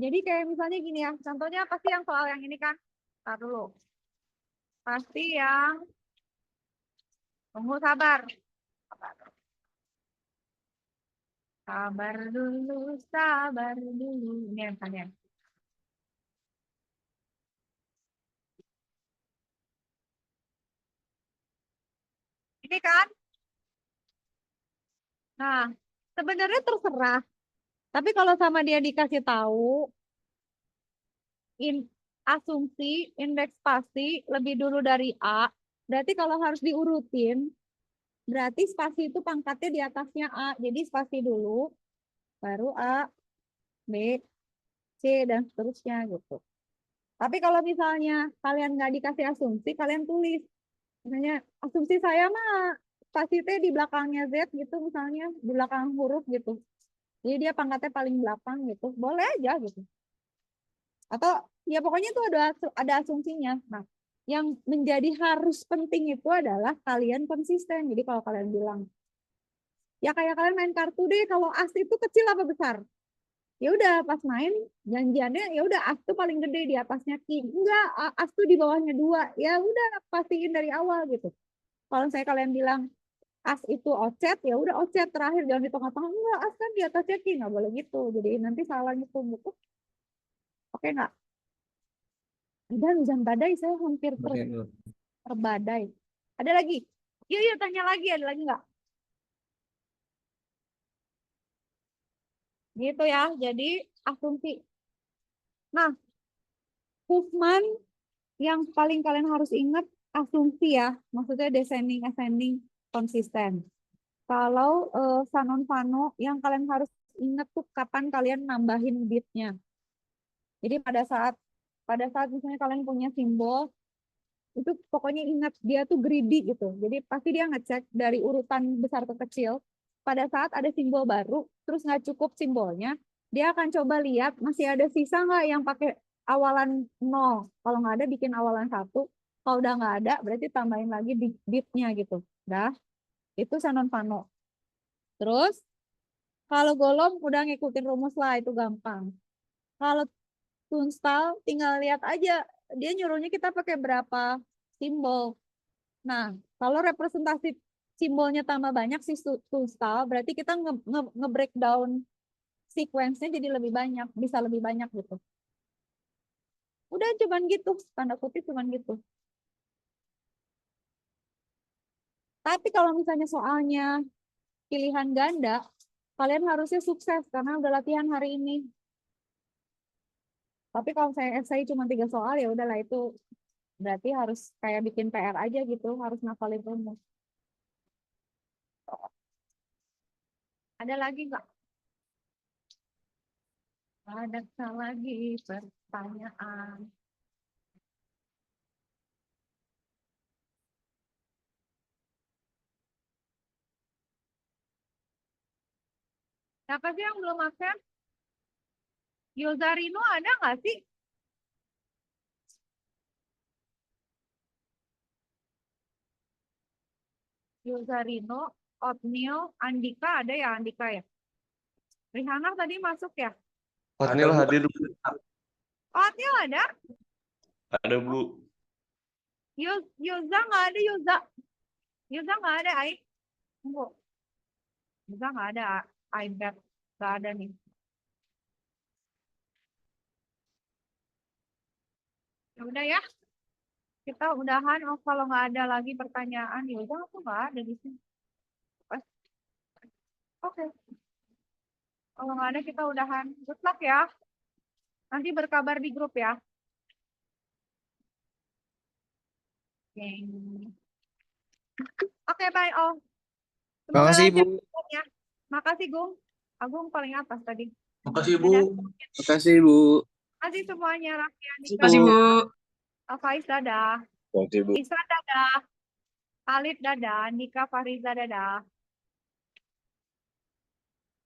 Jadi kayak misalnya gini ya, contohnya pasti yang soal yang ini kan. Tar dulu. Pasti yang tunggu sabar. Sabar dulu, sabar dulu. Ini yang kalian. Ini kan? Nah, sebenarnya terserah. Tapi kalau sama dia dikasih tahu, asumsi indeks spasi lebih dulu dari A, berarti kalau harus diurutin, berarti spasi itu pangkatnya di atasnya A. Jadi spasi dulu, baru A, B, C, dan seterusnya gitu. Tapi kalau misalnya kalian nggak dikasih asumsi, kalian tulis. Misalnya asumsi saya mah spasi T di belakangnya Z gitu misalnya, di belakang huruf gitu. Jadi dia pangkatnya paling belakang gitu. Boleh aja gitu. Atau ya pokoknya itu ada asumsinya. Nah, yang menjadi harus penting itu adalah kalian konsisten. Jadi kalau kalian bilang, ya kayak kalian main kartu deh, kalau as itu kecil apa besar? Ya udah pas main janjiannya ya udah as itu paling gede di atasnya king. Enggak, as itu di bawahnya 2. Ya udah pastiin dari awal gitu. Kalau saya kalian bilang as itu ocet, ya udah ocet terakhir, jangan di tengah-tengah. Enggak, as kan di atasnya king, nggak boleh gitu. Jadi nanti salah gitu. Oke nggak? Dan hujan badai saya hampir Oke, Bu. terbadai. Ada lagi? Yuk, tanya lagi. Ada lagi nggak? Gitu ya. Jadi asumsi. Nah, Huffman yang paling kalian harus ingat asumsi ya. Maksudnya descending, ascending, konsisten. Kalau Shannon Fano yang kalian harus ingat tuh kapan kalian nambahin bitnya. Jadi pada saat misalnya kalian punya simbol, itu pokoknya ingat dia tuh greedy gitu. Jadi pasti dia ngecek dari urutan besar ke kecil. Pada saat ada simbol baru, terus nggak cukup simbolnya, dia akan coba lihat masih ada sisa nggak yang pakai awalan 0. Kalau nggak ada, bikin awalan 1. Kalau udah nggak ada, berarti tambahin lagi bitnya gitu. Dah, itu Shannon Fano. Terus, kalau golom udah ngikutin rumus lah, itu gampang. Kalau Tunstall tinggal lihat aja, dia nyuruhnya kita pakai berapa simbol. Nah, kalau representasi simbolnya tambah banyak si Tunstall, berarti kita nge-breakdown sequence-nya jadi lebih banyak, bisa lebih banyak gitu. Udah cuman gitu, tanda kutip cuman gitu. Tapi kalau misalnya soalnya pilihan ganda, kalian harusnya sukses karena udah latihan hari ini. Tapi kalau saya essay cuma 3 soal, ya udahlah itu berarti harus kayak bikin PR aja gitu, harus ngafalin rumus. Ada lagi nggak? Ada lagi pertanyaan? Siapa sih yang belum absen? Yozarino ada nggak sih? Yozarino, Otnil, Andika ada ya Andika ya? Rihana tadi masuk ya? Otnil hadir. Otnil ada? Ada, Bu. Yoza nggak ada Yoza. Yoza nggak ada Ai. Tunggu. Yoza nggak ada iPad. Nggak ada nih. Ya udah ya. Kita udahan. Oh, kalau nggak ada lagi pertanyaan, Yoza aku nggak ada di sini. Oke. Kalau nggak ada kita udahan. Good luck ya. Nanti berkabar di grup ya. Oke, bye all. Semoga Makasih, lancar Bu. ya. Makasih, Gung. Agung paling atas tadi. Makasih, Bu. Makasih, Bu. Makasih semuanya, Raffi, Andika. Makasih, Bu. Faiz, dadah. Makasih, Bu. Isra, dadah. Khalid, dadah. Andika, Fariza, dadah.